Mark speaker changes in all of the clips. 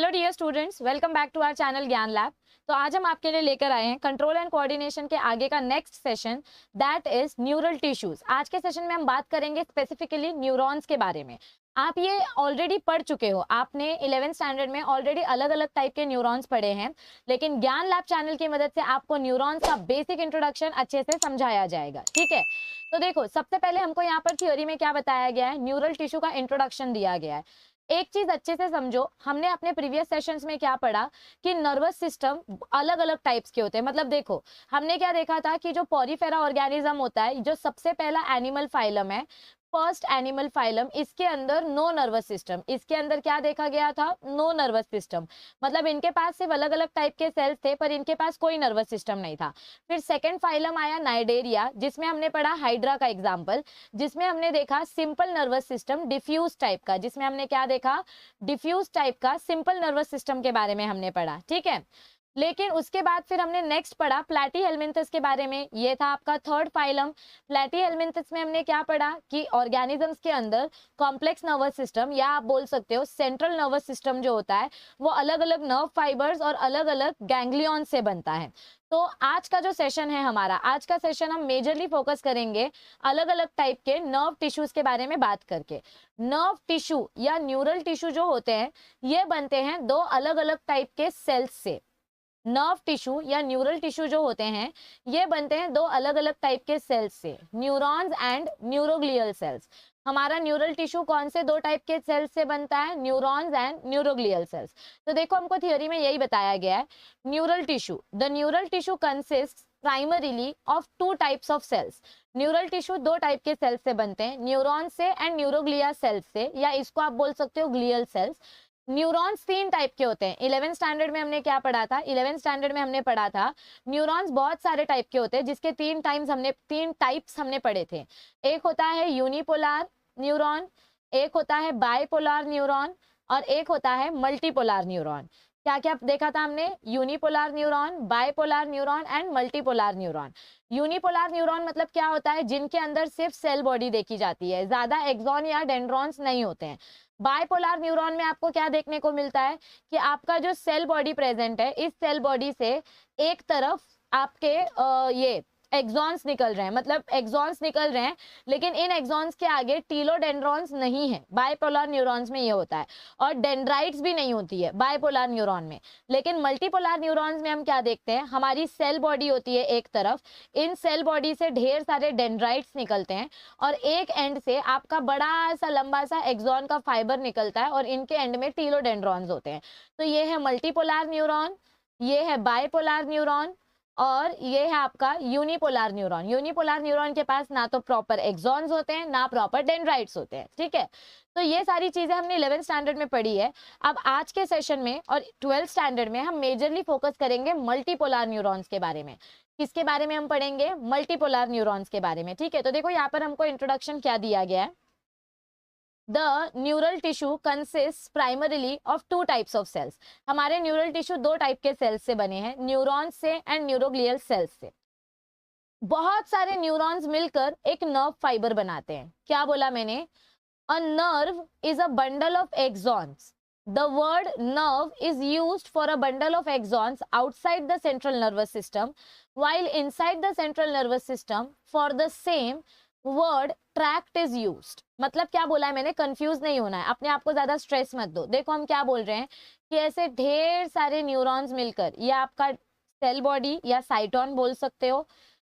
Speaker 1: Hello dear students, welcome back to our channel Gyan Lab. तो आज हम आपके लिए लेकर आए हैं कंट्रोल एंड कोऑर्डिनेशन के आगे का next session, that is neural tissues. आज के सेशन में हम बात करेंगे स्पेसिफिकली न्यूरॉन्स के बारे में। आप ये ऑलरेडी पढ़ चुके हो, आपने 11th स्टैंडर्ड में ऑलरेडी अलग अलग टाइप के न्यूरॉन्स पढ़े हैं, लेकिन ज्ञान लैब चैनल की मदद से आपको न्यूरॉन्स का बेसिक इंट्रोडक्शन अच्छे से समझाया जाएगा। ठीक है, तो देखो, सबसे पहले हमको यहाँ पर थ्योरी में क्या बताया गया है, न्यूरल टिश्यू का इंट्रोडक्शन दिया गया है। एक चीज अच्छे से समझो, हमने अपने प्रीवियस सेशंस में क्या पढ़ा कि नर्वस सिस्टम अलग अलग टाइप्स के होते हैं। मतलब देखो, हमने क्या देखा था कि जो पॉरीफेरा ऑर्गेनिज्म होता है, जो सबसे पहला एनिमल फाइलम है, फर्स्ट एनिमल फाइलम, इसके अंदर नो नर्वस सिस्टम। इसके अंदर क्या देखा गया था, नो नर्वस सिस्टम। मतलब इनके पास सिर्फ अलग अलग टाइप के सेल्स थे, पर इनके पास कोई नर्वस सिस्टम नहीं था। फिर सेकंड फाइलम आया नाइडेरिया, जिसमें हमने पढ़ा हाइड्रा का एग्जाम्पल, जिसमें हमने देखा simple nervous system diffuse type का। जिसमें हमने क्या देखा, डिफ्यूज टाइप का सिंपल नर्वस सिस्टम के बारे में हमने पढ़ा। ठीक है, लेकिन उसके बाद फिर हमने नेक्स्ट पढ़ा प्लैटीहेल्मिन्थस के बारे में। ये था आपका थर्ड फाइलम। प्लैटीहेल्मिन्थस में हमने क्या पढ़ा कि ऑर्गेनिजम्स के अंदर कॉम्प्लेक्स नर्वस सिस्टम, या आप बोल सकते हो सेंट्रल नर्वस सिस्टम जो होता है, वो अलग अलग नर्व फाइबर्स और अलग अलग गैंग्लियन से बनता है। तो आज का जो सेशन है हमारा, आज का सेशन हम मेजरली फोकस करेंगे अलग अलग टाइप के नर्व टिश्यूज के बारे में बात करके। नर्व टिश्यू या न्यूरल टिश्यू जो होते हैं, ये बनते हैं दो अलग अलग टाइप के सेल्स से। नर्व टिश्यू या न्यूरल टिश्यू जो होते हैं, ये बनते हैं दो अलग अलग टाइप के सेल्स से, न्यूरॉन्स एंड न्यूरोग्लियल सेल्स। हमारा न्यूरल टिश्यू कौन से दो टाइप के सेल्स से बनता है, न्यूरॉन्स एंड न्यूरोग्लियल सेल्स। तो देखो, हमको थियोरी में यही बताया गया है, neural tissue, the neural tissue consist primarily of two types of cells. Neural tissue दो टाइप के सेल्स से बनते हैं, न्यूरॉन्स से एंड न्यूरोग्लिया सेल्स से, या इसको आप बोल सकते हो ग्लियल सेल्स। न्यूरॉन्स तीन टाइप के होते हैं। 11th स्टैंडर्ड में हमने क्या पढ़ा था, 11th स्टैंडर्ड में हमने पढ़ा था न्यूरॉन्स बहुत सारे टाइप के होते हैं, जिसके तीन टाइप्स हमने पढ़े थे। एक होता है यूनिपोलार न्यूरॉन, एक होता है बाइपोलार न्यूरॉन, और एक होता है मल्टीपोलार न्यूरॉन। क्या क्या देखा था हमने, unipolar neuron, bipolar neuron and multipolar neuron. Unipolar neuron मतलब क्या होता है, जिनके अंदर सिर्फ सेल बॉडी देखी जाती है, ज्यादा एक्सॉन या डेंड्रॉन्स नहीं होते हैं। बाइपोलार न्यूरॉन में आपको क्या देखने को मिलता है कि आपका जो सेल बॉडी प्रेजेंट है, इस सेल बॉडी से एक तरफ आपके ये एक्सॉन्स निकल रहे हैं, मतलब एक्सॉन्स निकल रहे हैं, लेकिन इन एक्सॉन्स के आगे टीलोडेंड्रॉन्स नहीं है। बाइपोलर न्यूरॉन्स में ये होता है, और डेंड्राइट्स भी नहीं होती है बाइपोलर न्यूरॉन में। लेकिन मल्टीपोलर न्यूरॉन्स में हम क्या देखते हैं, हमारी सेल बॉडी होती है एक तरफ, इन सेल बॉडी से ढेर सारे डेंड्राइट्स निकलते हैं, और एक एंड से आपका बड़ा सा लंबा सा एक्सॉन का फाइबर निकलता है, और इनके एंड में टीलोडेंड्रॉन्स होते हैं। तो ये है मल्टीपोलर न्यूरॉन, ये है बाइपोलर न्यूरॉन, और ये है आपका यूनिपोलर न्यूरॉन। यूनिपोलर न्यूरॉन के पास ना तो प्रॉपर एक्सॉन्स होते हैं, ना प्रॉपर डेंड्राइट्स होते हैं। ठीक है, तो ये सारी चीजें हमने 11th स्टैंडर्ड में पढ़ी है। अब आज के सेशन में और 12th स्टैंडर्ड में हम मेजरली फोकस करेंगे मल्टीपोलर न्यूरॉन्स के बारे में। किसके बारे में हम पढ़ेंगे, मल्टीपोलर न्यूरॉन्स के बारे में। ठीक है, तो देखो यहाँ पर हमको इंट्रोडक्शन क्या दिया गया है, The neural tissue consists primarily of two types of cells. हमारे न्यूरल टिश्यू दो टाइप के सेल्स से बने हैं, न्यूरॉन्स से एंड न्यूरोग्लियल सेल्स से। बहुत सारे न्यूरॉन्स मिलकर एक नर्व फाइबर बनाते हैं। क्या बोला मैंने, a nerve is a bundle of axons. The word nerve is used for a bundle of axons outside the central nervous system, while inside the central nervous system for the same word tract is used. मतलब क्या बोला है मैंने, confuse नहीं होना है, अपने आप को ज्यादा स्ट्रेस मत दो। देखो हम क्या बोल रहे हैं कि ऐसे ढेर सारे न्यूरॉन्स मिलकर, ये आपका सेल बॉडी या साइटोन बोल सकते हो,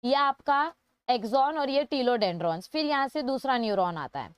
Speaker 1: या आपका एक्सॉन, और ये टीलोडेंड्रॉन्स, फिर यहाँ से दूसरा न्यूरॉन आता है,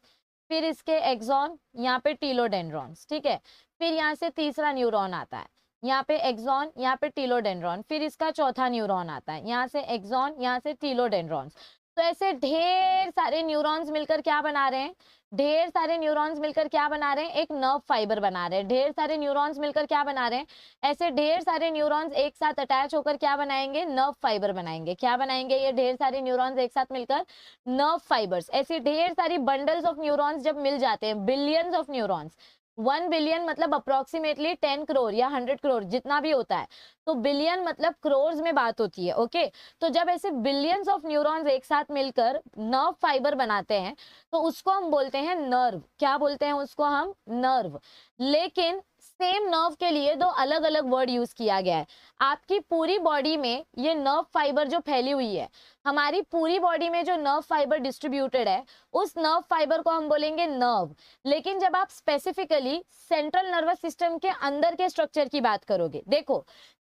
Speaker 1: फिर इसके एक्सॉन, यहाँ पे टीलोडेंड्रॉन्स। ठीक है, फिर यहाँ से तीसरा न्यूरॉन आता है, यहाँ पे एक्सॉन, यहाँ पे टीलोडेंड्रॉन, फिर इसका चौथा न्यूरॉन आता है, यहाँ से एक्सॉन, यहाँ से टीलोडेंड्रॉन्स। तो ऐसे ढेर सारे न्यूरॉन्स मिलकर क्या बना रहे हैं, ढेर सारे न्यूरॉन्स मिलकर क्या बना रहे हैं, एक नर्व फाइबर बना रहे हैं। ढेर सारे न्यूरॉन्स मिलकर क्या बना रहे हैं, ऐसे ढेर सारे न्यूरॉन्स एक साथ अटैच होकर क्या बनाएंगे, नर्व फाइबर बनाएंगे। क्या बनाएंगे, ये ढेर सारे न्यूरॉन्स एक साथ मिलकर नर्व फाइबर्स। ऐसी ढेर सारी बंडल्स ऑफ न्यूरॉन्स जब मिल जाते हैं, बिलियंस ऑफ न्यूरॉन्स, 1 बिलियन मतलब अप्रोक्सीमेटली 10 करोड़ या 100 करोड़ जितना भी होता है, तो बिलियन मतलब करोड़ में बात होती है। ओके, तो जब ऐसे बिलियंस ऑफ न्यूरॉन्स एक साथ मिलकर नर्व फाइबर बनाते हैं, तो उसको हम बोलते हैं नर्व। क्या बोलते हैं उसको हम, नर्व। लेकिन सेम नर्व के लिए दो अलग अलग वर्ड यूज किया गया है। आपकी पूरी बॉडी में ये नर्व फाइबर जो फैली हुई है, हमारी पूरी बॉडी में जो नर्व फाइबर डिस्ट्रीब्यूटेड है, उस नर्व फाइबर को हम बोलेंगे नर्व। लेकिन जब आप स्पेसिफिकली सेंट्रल नर्वस सिस्टम के अंदर के स्ट्रक्चर की बात करोगे, देखो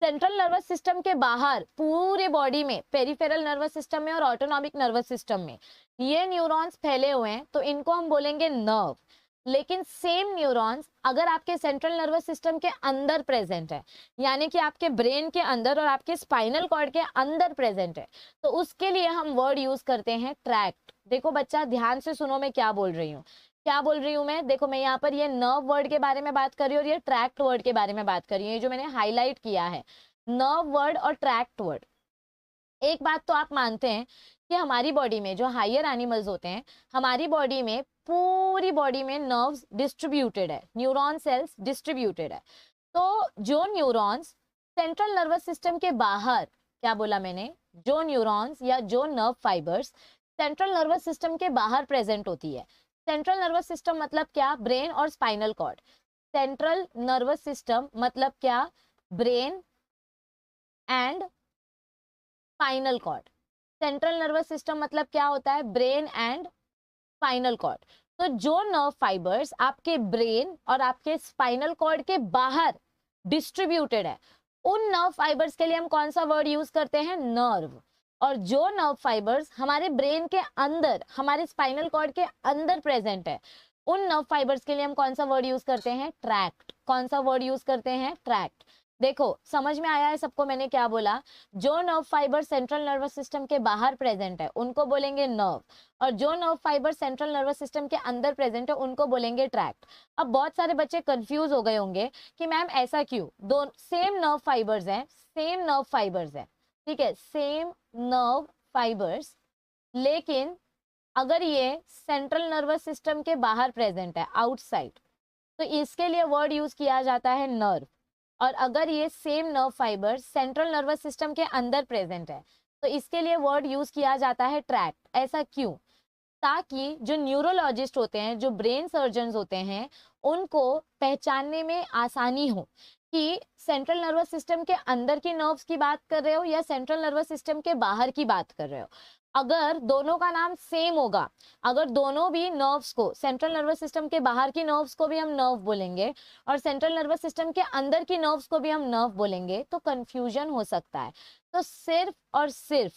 Speaker 1: सेंट्रल नर्वस सिस्टम के बाहर पूरे बॉडी में पेरिफेरल नर्वस सिस्टम में और ऑटोनॉमिक नर्वस सिस्टम में ये न्यूरॉन्स फैले हुए हैं, तो इनको हम बोलेंगे नर्व। लेकिन सेम न्यूरॉन्स अगर आपके सेंट्रल नर्वस सिस्टम के अंदर प्रेजेंट है, यानी कि आपके ब्रेन के अंदर और आपके स्पाइनल कॉर्ड के अंदर प्रेजेंट है, तो उसके लिए हम वर्ड यूज करते हैं ट्रैक्ट। देखो बच्चा ध्यान से सुनो मैं क्या बोल रही हूँ, क्या बोल रही हूँ मैं। देखो मैं यहाँ पर ये नर्व वर्ड के बारे में बात कर रही हूँ और ये ट्रैक्ट वर्ड के बारे में बात कर रही हूँ, ये जो मैंने हाईलाइट किया है नर्व वर्ड और ट्रैक्ट वर्ड। एक बात तो आप मानते हैं कि हमारी बॉडी में जो हायर एनिमल्स होते हैं, हमारी बॉडी में पूरी बॉडी में नर्व्स डिस्ट्रीब्यूटेड है, न्यूरॉन सेल्स डिस्ट्रीब्यूटेड है। तो जो न्यूरॉन्स सेंट्रल नर्वस सिस्टम के बाहर, क्या बोला मैंने, जो न्यूरॉन्स या जो nerve fibres central nervous system के बाहर प्रेजेंट होती है। सेंट्रल नर्वस सिस्टम मतलब क्या, ब्रेन और spinal cord. Central nervous system मतलब क्या, brain and spinal cord. Central nervous system मतलब क्या होता है, ब्रेन एंड स्पाइनल कॉर्ड। तो जो नर्व फाइबर्स आपके ब्रेन और आपके स्पाइनल कॉर्ड के बाहर डिस्ट्रीब्यूटेड है, उन नर्व फाइबर्स के लिए हम कौन सा वर्ड यूज करते हैं, नर्व। और जो नर्व फाइबर्स हमारे ब्रेन के अंदर, हमारे स्पाइनल कॉर्ड के अंदर प्रेजेंट है, उन नर्व फाइबर्स के लिए हम कौन सा वर्ड यूज करते हैं, ट्रैक्ट। कौन सा वर्ड यूज करते हैं, ट्रैक्ट। देखो समझ में आया है सबको मैंने क्या बोला। जो nerve fibre central nervous system के बाहर प्रेजेंट है उनको बोलेंगे नर्व, और जो nerve fibre central nervous system के अंदर प्रेजेंट है उनको बोलेंगे ट्रैक्ट। अब बहुत सारे बच्चे कंफ्यूज हो गए होंगे कि मैम ऐसा क्यों, दो सेम नर्व फाइबर्स हैं, सेम नर्व फाइबर्स हैं, ठीक है, सेम नर्व फाइबर्स, लेकिन अगर ये सेंट्रल नर्वस सिस्टम के बाहर प्रेजेंट है, आउटसाइड, तो इसके लिए वर्ड यूज किया जाता है नर्व। और अगर ये same nerve fibre central nervous system के अंदर प्रेजेंट है, तो इसके लिए वर्ड यूज किया जाता है ट्रैक्ट। ऐसा क्यों, ताकि जो न्यूरोलॉजिस्ट होते हैं, जो ब्रेन सर्जन्स होते हैं, उनको पहचानने में आसानी हो कि सेंट्रल नर्वस सिस्टम के अंदर की नर्व्स की बात कर रहे हो या सेंट्रल नर्वस सिस्टम के बाहर की बात कर रहे हो। अगर दोनों का नाम सेम होगा, अगर दोनों भी नर्व्स को, सेंट्रल नर्वस सिस्टम के बाहर की नर्व्स को भी हम नर्व बोलेंगे और सेंट्रल नर्वस सिस्टम के अंदर की नर्व्स को भी हम नर्व बोलेंगे, तो कंफ्यूजन हो सकता है। तो सिर्फ और सिर्फ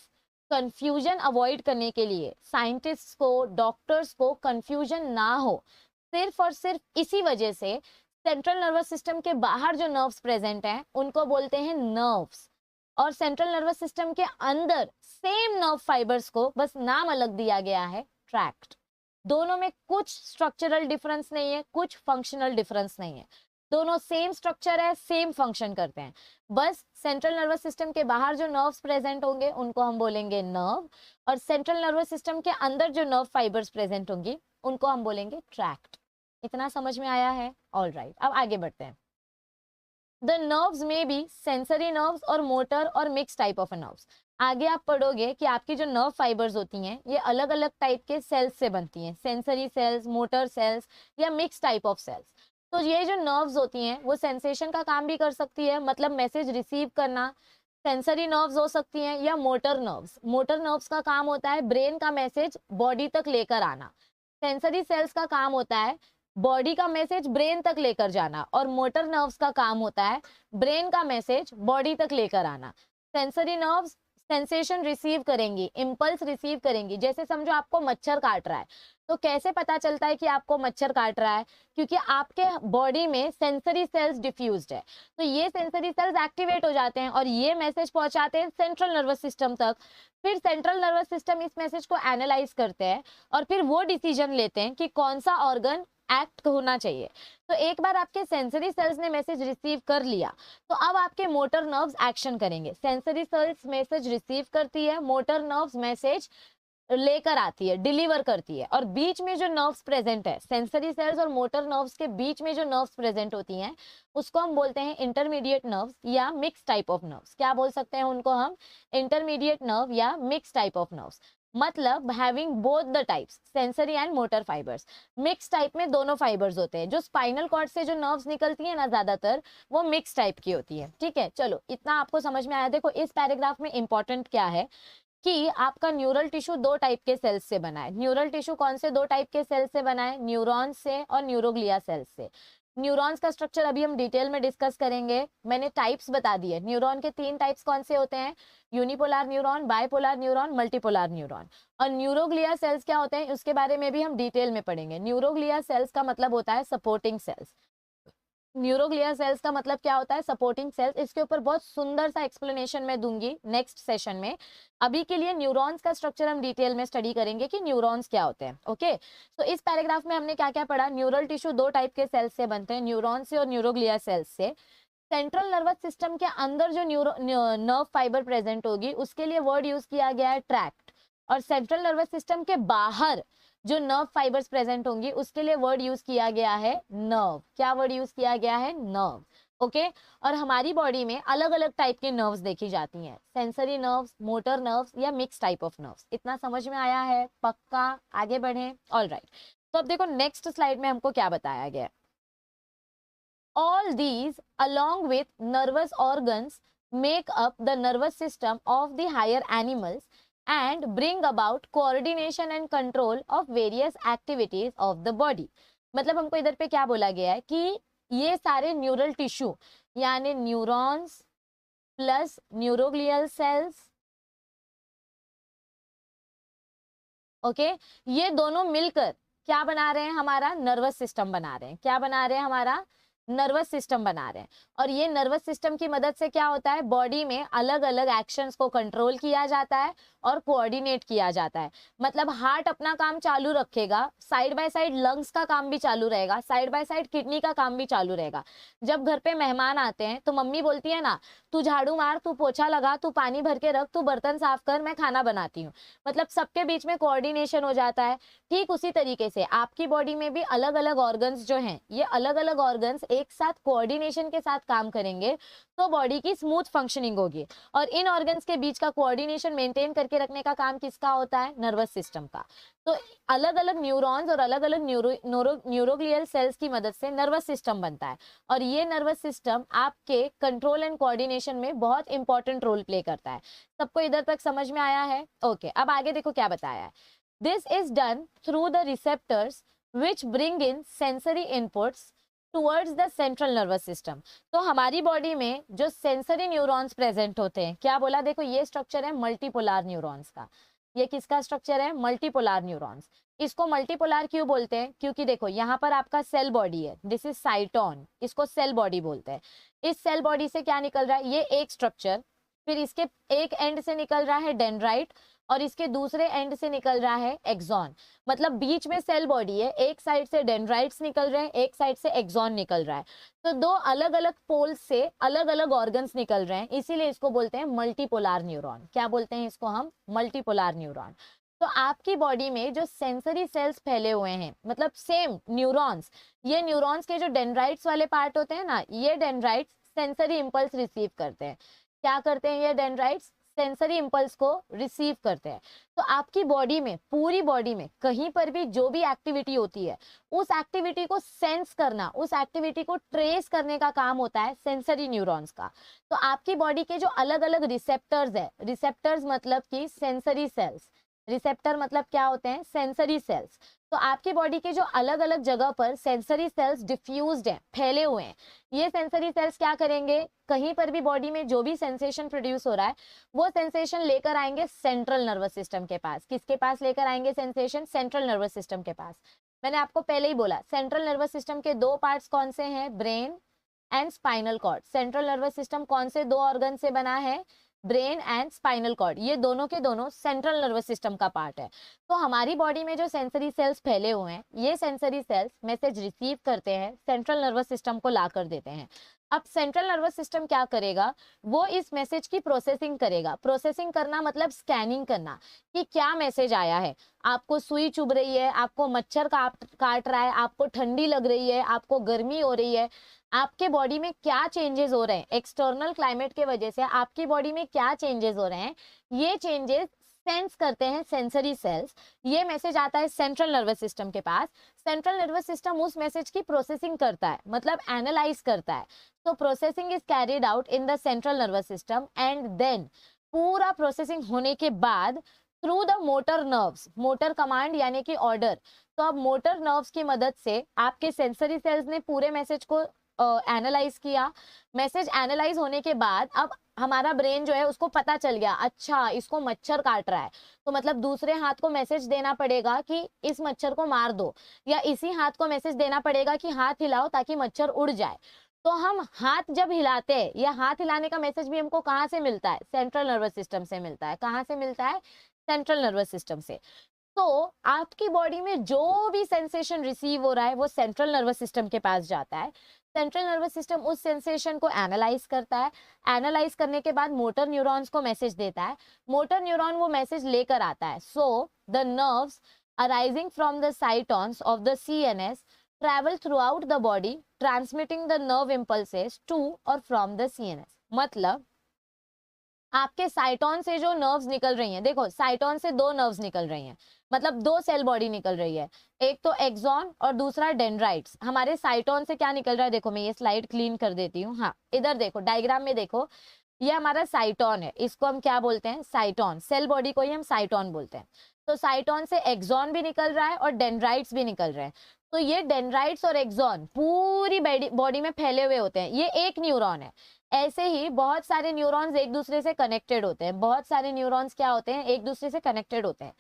Speaker 1: कंफ्यूजन अवॉइड करने के लिए, साइंटिस्ट्स को, डॉक्टर्स को कंफ्यूजन ना हो, सिर्फ और सिर्फ इसी वजह से सेंट्रल नर्वस सिस्टम के बाहर जो नर्व्स प्रेजेंट हैं उनको बोलते हैं नर्व्स, और सेंट्रल नर्वस सिस्टम के अंदर सेम नर्व फाइबर्स को बस नाम अलग दिया गया है ट्रैक्ट। दोनों में कुछ स्ट्रक्चरल डिफरेंस नहीं है, कुछ फंक्शनल डिफरेंस नहीं है, दोनों सेम स्ट्रक्चर है, सेम फंक्शन करते हैं। बस सेंट्रल नर्वस सिस्टम के बाहर जो नर्व्स प्रेजेंट होंगे उनको हम बोलेंगे नर्व, और सेंट्रल नर्वस सिस्टम के अंदर जो नर्व फाइबर्स प्रेजेंट होंगी उनको हम बोलेंगे ट्रैक्ट। इतना समझ में आया है, ऑल राइट। अब आगे बढ़ते हैं। द नर्व्स में बी सेंसरी नर्व्स और मोटर और मिक्स टाइप ऑफ नर्व्स। आगे आप पढ़ोगे कि आपकी जो नर्व फाइबर्स होती हैं ये अलग अलग टाइप के सेल्स से बनती हैं, सेंसरी सेल्स, मोटर सेल्स या मिक्स टाइप ऑफ सेल्स। तो ये जो नर्व्स होती हैं वो सेंसेशन का काम भी कर सकती है, मतलब मैसेज रिसीव करना। सेंसरी नर्व्स हो सकती हैं या मोटर नर्व्स। मोटर नर्व्स का काम होता है ब्रेन का मैसेज बॉडी तक लेकर आना। सेंसरी सेल्स का काम होता है बॉडी का मैसेज ब्रेन तक लेकर जाना, और मोटर नर्व्स का काम होता है ब्रेन का मैसेज बॉडी तक लेकर आना। सेंसरी नर्व्स सेंसेशन रिसीव करेंगी, इम्पल्स रिसीव करेंगी। जैसे समझो आपको मच्छर काट रहा है, तो कैसे पता चलता है कि आपको मच्छर काट रहा है, क्योंकि आपके बॉडी में सेंसरी सेल्स डिफ्यूज्ड है, तो ये सेंसरी सेल्स एक्टिवेट हो जाते हैं और ये मैसेज पहुंचाते हैं सेंट्रल नर्वस सिस्टम तक। फिर सेंट्रल नर्वस सिस्टम इस मैसेज को एनालाइज करते हैं और फिर वो डिसीजन लेते हैं कि कौन सा ऑर्गन एक्ट होना चाहिए। तो एक बार आपके सेंसरी सेल्स ने मैसेज रिसीव कर लिया, तो अब आपके मोटर नर्व्स एक्शन करेंगे। सेंसरी सेल्स मैसेज रिसीव करती है, मोटर नर्व्स मैसेज लेकर आती है, डिलीवर करती है, और बीच में जो नर्व्स प्रेजेंट है, सेंसरी सेल्स और मोटर नर्व्स के बीच में जो नर्व्स प्रेजेंट होती हैं उसको हम बोलते हैं इंटरमीडिएट नर्व्स या मिक्स टाइप ऑफ नर्व्स। क्या बोल सकते हैं उनको हम, इंटरमीडिएट नर्व या मिक्स टाइप ऑफ नर्व्स। मतलब having both the types, sensory and motor fibres. Mix type में दोनों फाइबर्स होते हैं। जो स्पाइनल कॉर्ड से जो नर्व्स निकलती है ना ज्यादातर, वो मिक्स टाइप की होती है। ठीक है, चलो इतना आपको समझ में आया। देखो इस पैराग्राफ में इंपॉर्टेंट क्या है कि आपका न्यूरल टिश्यू दो टाइप के सेल्स से बना है। न्यूरल टिश्यू कौन से दो टाइप के सेल्स से बना है? न्यूरॉन्स से और न्यूरोग्लिया सेल्स से। न्यूरॉन्स का स्ट्रक्चर अभी हम डिटेल में डिस्कस करेंगे। मैंने टाइप्स बता दिए। न्यूरॉन के तीन टाइप्स कौन से होते हैं? Unipolar neuron, bipolar neuron, multipolar neuron. और न्यूरोग्लिया सेल्स क्या होते हैं उसके बारे में भी हम डिटेल में पढ़ेंगे। न्यूरोग्लिया सेल्स का मतलब होता है सपोर्टिंग सेल्स। न्यूरोग्लिया सेल्स का मतलब क्या होता है? Supporting sales. इसके ऊपर बहुत सुंदर सा एक्सप्लेनेशन मैं दूंगी नेक्स्ट सेशन में। अभी के लिए न्यूरॉन्स का स्ट्रक्चर हम डिटेल में स्टडी करेंगे कि न्यूरॉन्स क्या होते हैं। ओके, तो इस पैराग्राफ में हमने क्या क्या पढ़ा? न्यूरल टिश्यू दो टाइप के सेल्स से बनते हैं, न्यूरॉन से और न्यूरोग्लिया सेल्स से। सेंट्रल नर्वस सिस्टम के अंदर जो नर्व फाइबर प्रेजेंट होगी उसके लिए वर्ड यूज किया गया है ट्रैक्ट। और सेंट्रल नर्वस सिस्टम के बाहर जो नर्व फाइबर्स प्रेजेंट होंगी उसके लिए वर्ड यूज किया गया है नर्व। क्या वर्ड यूज किया गया है? नर्व। ओके, और हमारी बॉडी में अलग अलग टाइप के नर्व्स देखी जाती हैं, सेंसरी नर्व्स, मोटर नर्व्स या मिक्स टाइप ऑफ नर्व्स। इतना समझ में आया है? पक्का? आगे बढ़े। ऑलराइट, तो अब देखो नेक्स्ट स्लाइड में हमको क्या बताया गया है। All these along with nervous organs make up the nervous system of the higher animals and bring about coordination and control of various activities of the body। मतलब हमको इधर पे क्या बोला गया है कि ये सारे न्यूरल टिश्यू यानी neurons plus neuroglial sales, okay, ये दोनों मिलकर क्या बना रहे हैं? हमारा नर्वस सिस्टम बना रहे हैं। क्या बना रहे हैं? हमारा नर्वस सिस्टम बना रहे हैं। और ये नर्वस सिस्टम की मदद से क्या होता है? बॉडी में अलग अलग एक्शंस को कंट्रोल किया जाता है और कोऑर्डिनेट किया जाता है। मतलब हार्ट अपना काम चालू रखेगा, साइड बाय साइड लंग्स का काम भी चालू रहेगा, साइड बाय साइड किडनी का काम भी चालू रहेगा। जब घर पे मेहमान आते हैं तो मम्मी बोलती है ना, तू झाड़ू मार, तू पोछा लगा, तू पानी भर के रख, तू बर्तन साफ कर, मैं खाना बनाती हूँ। मतलब सबके बीच में कोऑर्डिनेशन हो जाता है। ठीक उसी तरीके से आपकी बॉडी में भी अलग अलग ऑर्गन्स जो हैं, ये अलग अलग ऑर्गन्स एक साथ कोऑर्डिनेशन के साथ काम करेंगे तो बॉडी की स्मूथ फंक्शनिंग होगी। और इन ऑर्गन्स के बीच का कोऑर्डिनेशन मेंटेन करके रखने का काम किसका होता है? नर्वस सिस्टम का। तो अलग अलग न्यूरॉन्स और अलग अलग न्यूरोग्लियल सेल्स की मदद से नर्वस सिस्टम बनता है। और ये नर्वस सिस्टम आपके कंट्रोल एंड कोऑर्डिनेशन में बहुत इंपॉर्टेंट रोल प्ले करता है। सबको इधर तक समझ में आया है? ओके, अब आगे देखो क्या बताया है। This is done through the receptors which bring in sensory inputs towards the central nervous system। तो हमारी बॉडी में जो सेंसरी न्यूरॉन्स प्रेजेंट होते हैं, क्या बोला? देखो ये स्ट्रक्चर है मल्टीपोलर न्यूरॉन्स का। ये किसका स्ट्रक्चर है? Multipolar neurons. इसको मल्टीपोलर क्यों बोलते हैं? क्योंकि देखो यहाँ पर आपका सेल बॉडी है, दिस इज साइटोन, इसको सेल बॉडी बोलते हैं। इस सेल बॉडी से क्या निकल रहा है? ये एक स्ट्रक्चर, फिर इसके एक एंड से निकल रहा है डेंड्राइट और इसके दूसरे एंड से निकल रहा है एक्सॉन। मतलब बीच में सेल बॉडी है, एक साइड से डेंड्राइट्स निकल रहे हैं, एक साइड से एक्सॉन निकल रहा है। तो दो अलग अलग पोल से अलग अलग ऑर्गन्स निकल रहे हैं, इसीलिए इसको बोलते हैं मल्टीपोलर न्यूरॉन। क्या बोलते हैं इसको हम? Multipolar neuron. तो आपकी बॉडी में जो सेंसरी सेल्स फैले हुए हैं, मतलब सेम न्यूरॉन्स, ये न्यूरॉन्स के जो डेंड्राइट्स वाले पार्ट होते हैं ना, ये डेंड्राइट्स सेंसरी इंपल्स रिसीव करते हैं। क्या करते हैं ये डेंड्राइट्स? सेंसरी इंपल्स को रिसीव करते हैं। तो आपकी बॉडी में, पूरी बॉडी में कहीं पर भी जो भी एक्टिविटी होती है, उस एक्टिविटी को सेंस करना, उस एक्टिविटी को ट्रेस करने का काम होता है सेंसरी न्यूरॉन्स का। तो आपकी बॉडी के जो अलग अलग रिसेप्टर्स है, रिसेप्टर्स मतलब कि सेंसरी सेल्स, रिसेप्टर मतलब क्या होते हैं? Sensory sales. तो आपकी बॉडी के जो अलग अलग जगह पर सेंसरी सेल्स डिफ्यूज्ड हैं, फैले हुए हैं, ये सेंसरी सेल्स क्या करेंगे? कहीं पर भी बॉडी में जो भी सेंसेशन प्रोड्यूस हो रहा है वो सेंसेशन लेकर आएंगे सेंट्रल नर्वस सिस्टम के पास। किसके पास लेकर आएंगे सेंसेशन? सेंट्रल नर्वस सिस्टम के पास। मैंने आपको पहले ही बोला सेंट्रल नर्वस सिस्टम के दो पार्ट्स कौन से हैं? Brain and spinal cord. Central nervous system कौन से दो ऑर्गन से बना है? Brain and spinal cord. ये दोनों के दोनों सेंट्रल नर्वस सिस्टम का पार्ट है। तो हमारी बॉडी में जो सेंसरी सेल्स फैले हुए हैं, ये सेंसरी सेल्स मैसेज रिसीव करते हैं, सेंट्रल नर्वस सिस्टम को ला कर देते हैं। अब सेंट्रल नर्वस सिस्टम क्या करेगा? वो इस मैसेज की प्रोसेसिंग करेगा। प्रोसेसिंग करना मतलब स्कैनिंग करना कि क्या मैसेज आया है। आपको सुई चुभ रही है, आपको मच्छर काट रहा है, आपको ठंडी लग रही है, आपको गर्मी हो रही है, आपके बॉडी में क्या चेंजेस हो रहे हैं, एक्सटर्नल क्लाइमेट के वजह से आपकी बॉडी में क्या चेंजेस हो रहे हैं, ये चेंजेस सेंस करते हैं सेंसरी सेल्स। ये मैसेज आता है सेंट्रल नर्वस सिस्टम के पास। सेंट्रल नर्वस सिस्टम उस मैसेज की प्रोसेसिंग करता है, मतलब एनालाइज करता है। तो processing is carried out in the central nervous system and then पूरा प्रोसेसिंग होने के बाद through the motor nerves, motor command यानी कि ऑर्डर। तो अब मोटर नर्व्स की मदद से आपके सेंसरी सेल्स ने पूरे मैसेज को एनालाइज किया। मैसेज एनालाइज होने के बाद अब हमारा ब्रेन जो है उसको पता चल गया, अच्छा इसको मच्छर काट रहा है, तो मतलब दूसरे हाथ को मैसेज देना पड़ेगा कि इस मच्छर को मार दो, या इसी हाथ को मैसेज देना पड़ेगा कि हाथ हिलाओ ताकि मच्छर उड़ जाए। तो हम हाथ जब हिलाते हैं, या हाथ हिलाने का मैसेज भी हमको कहाँ से मिलता है? सेंट्रल नर्वस सिस्टम से मिलता है। कहाँ से मिलता है? सेंट्रल नर्वस सिस्टम से। तो आपकी बॉडी में जो भी सेंसेशन रिसीव हो रहा है वो सेंट्रल नर्वस सिस्टम के पास जाता है। सेंट्रल नर्वस सिस्टम उस सेंसेशन को एनालाइज करता है। एनालाइज करने के बाद मोटर न्यूरॉन्स को मैसेज देता है। मोटर न्यूरॉन वो मैसेज लेकर आता है। So the nerves arising from the साइटॉन्स of the CNS travel throughout the body transmitting the nerve impulses to or from the CNS। मतलब आपके साइटोन से जो नर्व्स निकल रही हैं, देखो साइटोन से दो नर्व्स निकल रही हैं, मतलब दो सेल बॉडी निकल रही है, एक तो एक्सॉन और दूसरा डेंड्राइट्स। हमारे साइटोन से क्या निकल रहा है? देखो मैं ये स्लाइड क्लीन कर देती हूँ। हाँ, इधर देखो डायग्राम में देखो, ये हमारा साइटोन है, इसको हम क्या बोलते हैं? साइटोन। सेल बॉडी को ही हम साइटोन बोलते हैं। तो साइटोन से एक्सॉन भी निकल रहा है और डेंड्राइट्स भी निकल रहे हैं। तो ये डेंड्राइट्स और एक्सॉन पूरी बॉडी में फैले हुए होते हैं। ये एक न्यूरॉन है। ऐसे ही बहुत सारे न्यूरॉन्स एक दूसरे से कनेक्टेड होते हैं। बहुत सारे न्यूरॉन्स क्या होते हैं? एक दूसरे से कनेक्टेड होते हैं।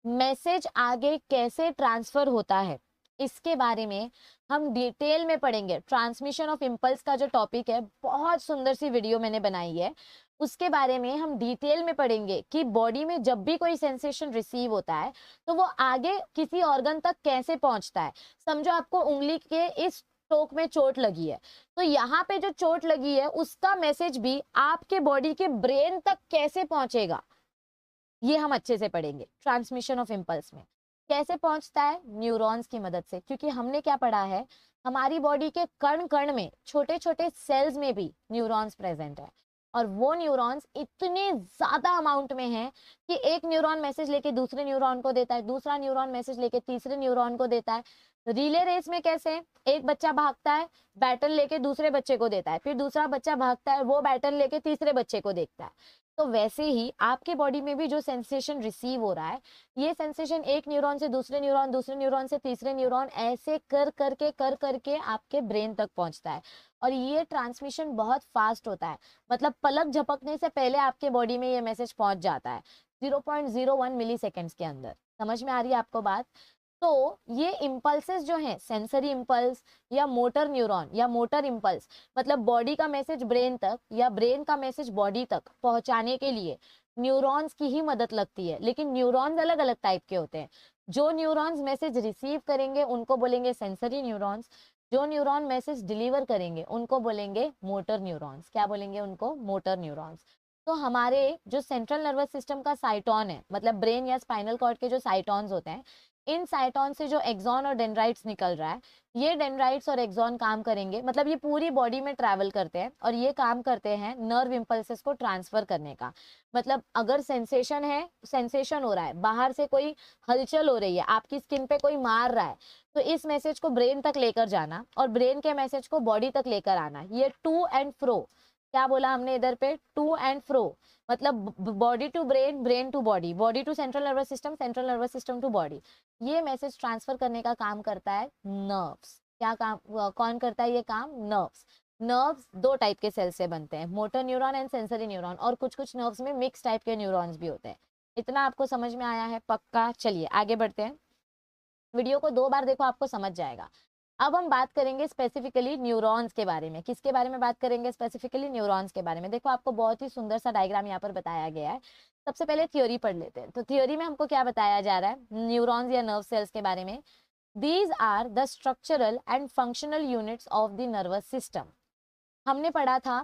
Speaker 1: मैसेज आगे कैसे ट्रांसफर होता है इसके बारे में हम डिटेल में पढ़ेंगे। ट्रांसमिशन ऑफ इम्पल्स का जो टॉपिक है, बहुत सुंदर सी वीडियो मैंने बनाई है, उसके बारे में हम डिटेल में पढ़ेंगे कि बॉडी में जब भी कोई सेंसेशन रिसीव होता है तो वो आगे किसी ऑर्गन तक कैसे पहुंचता है। समझो आपको उंगली के इस टोक में चोट लगी है, तो यहाँ पे जो चोट लगी है उसका मैसेज भी आपके बॉडी के ब्रेन तक कैसे पहुंचेगा, ये हम अच्छे से पढ़ेंगे। ट्रांसमिशन ऑफ इम्पल्स में कैसे पहुंचता है? न्यूरॉन्स की मदद से। क्योंकि हमने क्या पढ़ा है, हमारी बॉडी के कण कण में, छोटे छोटे सेल्स में भी न्यूरॉन्स प्रेजेंट है, और वो न्यूरॉन्स इतने ज्यादा अमाउंट में हैं कि एक न्यूरॉन मैसेज लेके दूसरे न्यूरॉन को देता है, दूसरा न्यूरॉन मैसेज लेके तीसरे न्यूरॉन को देता है। रिले रेस में कैसे? एक बच्चा भागता है, बैटन लेके दूसरे बच्चे को देता है, फिर दूसरा बच्चा भागता है, वो बैटन लेके तीसरे बच्चे को देखता है। तो वैसे ही आपके बॉडी में भी जो सेंसेशन रिसीव हो रहा है, ये सेंसेशन एक न्यूरॉन से दूसरे न्यूरॉन, दूसरे न्यूरॉन से तीसरे न्यूरॉन, ऐसे कर करके आपके ब्रेन तक पहुंचता है। और ये ट्रांसमिशन बहुत फास्ट होता है, मतलब पलक झपकने से पहले आपके बॉडी में ये मैसेज पहुंच जाता है 0.01 मिली सेकेंड्स के अंदर। समझ में आ रही है आपको बात? तो ये इम्पल्सेस जो हैं, सेंसरी इम्पल्स या मोटर न्यूरॉन या मोटर इम्पल्स, मतलब बॉडी का मैसेज ब्रेन तक या ब्रेन का मैसेज बॉडी तक पहुंचाने के लिए न्यूरॉन्स की ही मदद लगती है। लेकिन न्यूरॉन्स अलग अलग टाइप के होते हैं। जो न्यूरॉन्स मैसेज रिसीव करेंगे उनको बोलेंगे सेंसरी न्यूरॉन्स, जो न्यूरॉन मैसेज डिलीवर करेंगे उनको बोलेंगे मोटर न्यूरॉन्स। क्या बोलेंगे उनको? Motor neurons. तो हमारे जो सेंट्रल नर्वस सिस्टम का साइटोन है, मतलब ब्रेन या स्पाइनल कॉर्ड के जो साइटोन्स होते हैं, इन साइटोन से जो एक्सॉन और डेंड्राइट्स निकल रहा है, ये डेंड्राइट्स और एक्सॉन काम करेंगे, मतलब ये पूरी बॉडी में ट्रैवल करते हैं और ये काम करते हैं नर्व इम्पल्सेस को ट्रांसफर करने का। मतलब अगर सेंसेशन है, सेंसेशन हो रहा है, बाहर से कोई हलचल हो रही है, आपकी स्किन पे कोई मार रहा है, तो इस मैसेज को ब्रेन तक लेकर जाना और ब्रेन के मैसेज को बॉडी तक लेकर आना, ये टू एंड फ्रो। क्या बोला हमने इधर पे? टू एंड फ्रो, मतलब body to brain, brain to body, body to central nervous system, central nervous system to body. ये मैसेज ट्रांसफर करने का काम करता है नर्व्स। क्या काम, कौन करता है ये काम? नर्व्स। नर्व्स दो टाइप के सेल से बनते हैं, motor neuron and sensory neuron, और कुछ कुछ नर्व्स में मिक्स टाइप के न्यूरॉन्स भी होते हैं। इतना आपको समझ में आया है? पक्का। चलिए आगे बढ़ते हैं, वीडियो को 2 बार देखो, आपको समझ जाएगा। अब हम बात करेंगे स्पेसिफिकली न्यूरॉन्स के बारे में। किसके बारे में बात करेंगे? स्पेसिफिकली न्यूरॉन्स के बारे में। देखो आपको बहुत ही सुंदर सा डायग्राम यहाँ पर बताया गया है। सबसे पहले थ्योरी पढ़ लेते हैं। तो थ्योरी में हमको क्या बताया जा रहा है न्यूरॉन्स या नर्व सेल्स के बारे में? These are the structural and functional units of the nervous system. हमने पढ़ा था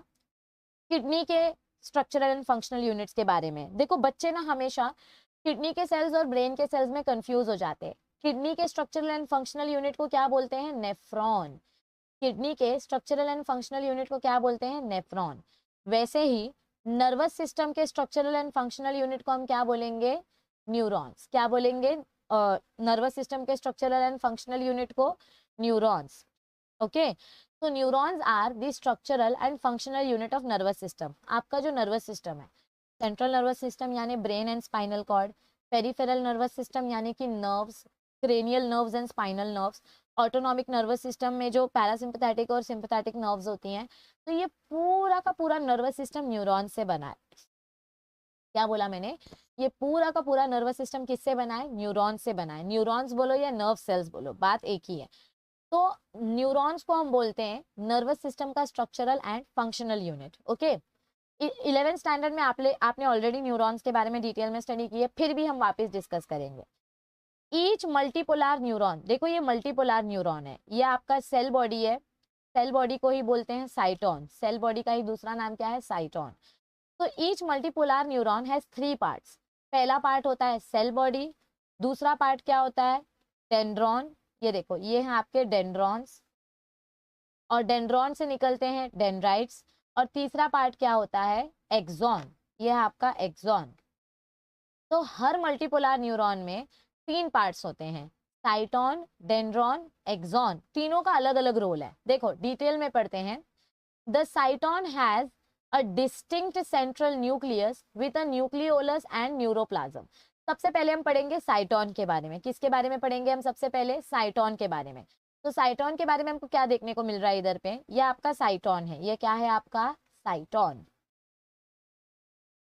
Speaker 1: किडनी के स्ट्रक्चरल एंड फंक्शनल यूनिट्स के बारे में। देखो बच्चे ना हमेशा किडनी के सेल्स और ब्रेन के सेल्स में कंफ्यूज हो जाते हैं। किडनी के स्ट्रक्चरल एंड फंक्शनल यूनिट को क्या बोलते हैं? नेफ्रॉन। किडनी के स्ट्रक्चरल एंड फंक्शनल यूनिट को क्या बोलते हैं? नेफ्रॉन। वैसे ही नर्वस सिस्टम के स्ट्रक्चरल एंड फंक्शनल यूनिट को हम क्या बोलेंगे? न्यूरॉन्स। क्या बोलेंगे? नर्वस सिस्टम के स्ट्रक्चरल एंड फंक्शनल यूनिट को न्यूरॉन्स। ओके, तो neurons are the structural and functional unit of nervous system. आपका जो नर्वस सिस्टम है, सेंट्रल नर्वस सिस्टम यानी brain and spinal cord, peripheral nervous system यानी कि nerves, cranial nerves and spinal nerves, autonomic nervous system में जो parasympathetic और sympathetic nerves होती हैं, तो ये पूरा का पूरा नर्वस सिस्टम न्यूरॉन से बना है। क्या बोला मैंने? ये पूरा का पूरा नर्वस सिस्टम किससे बना है? न्यूरॉन से बना है। न्यूरॉन्स बोलो या नर्व सेल्स बोलो, बात एक ही है। तो न्यूरॉन्स को हम बोलते हैं नर्वस सिस्टम का structural and functional unit. Okay, 11th standard में आपने ऑलरेडी न्यूरॉन्स के बारे में डिटेल में स्टडी की है, फिर भी हम वापस डिस्कस करेंगे। ईच मल्टीपोलार न्यूरॉन, देखो ये मल्टीपोलार न्यूरॉन है, ये आपका सेल बॉडी है। सेल बॉडी को ही बोलते हैं साइटोन। सेल बॉडी का ही दूसरा नाम क्या है? साइटोन। तो ईच मल्टीपोलार न्यूरॉन हैज 3 पार्ट्स। पहला पार्ट होता है सेल बॉडी, दूसरा पार्ट क्या होता है? डेंड्रॉन। ये देखो, ये हैं आपके डेंड्रॉन्स, और डेंड्रॉन से निकलते हैं डेंड्राइट्स, और तीसरा पार्ट क्या होता है? एक्सॉन। ये है आपका एक्सॉन। तो हर मल्टीपोलार न्यूरॉन में 3 पार्ट्स होते हैं, साइटोन, डेंड्रॉन, एक्सॉन। तीनों का अलग अलग रोल है। देखो डिटेल में पढ़ते हैं। The साइटोन has a distinct central nucleus with a nucleolus and neuroplasm. सबसे पहले हम पढ़ेंगे साइटोन के बारे में। किसके बारे में पढ़ेंगे हम? सबसे पहले साइटोन के बारे में। तो साइटोन के बारे में हमको क्या देखने को मिल रहा है इधर पे? ये आपका साइटोन है। ये क्या है आपका? साइटोन।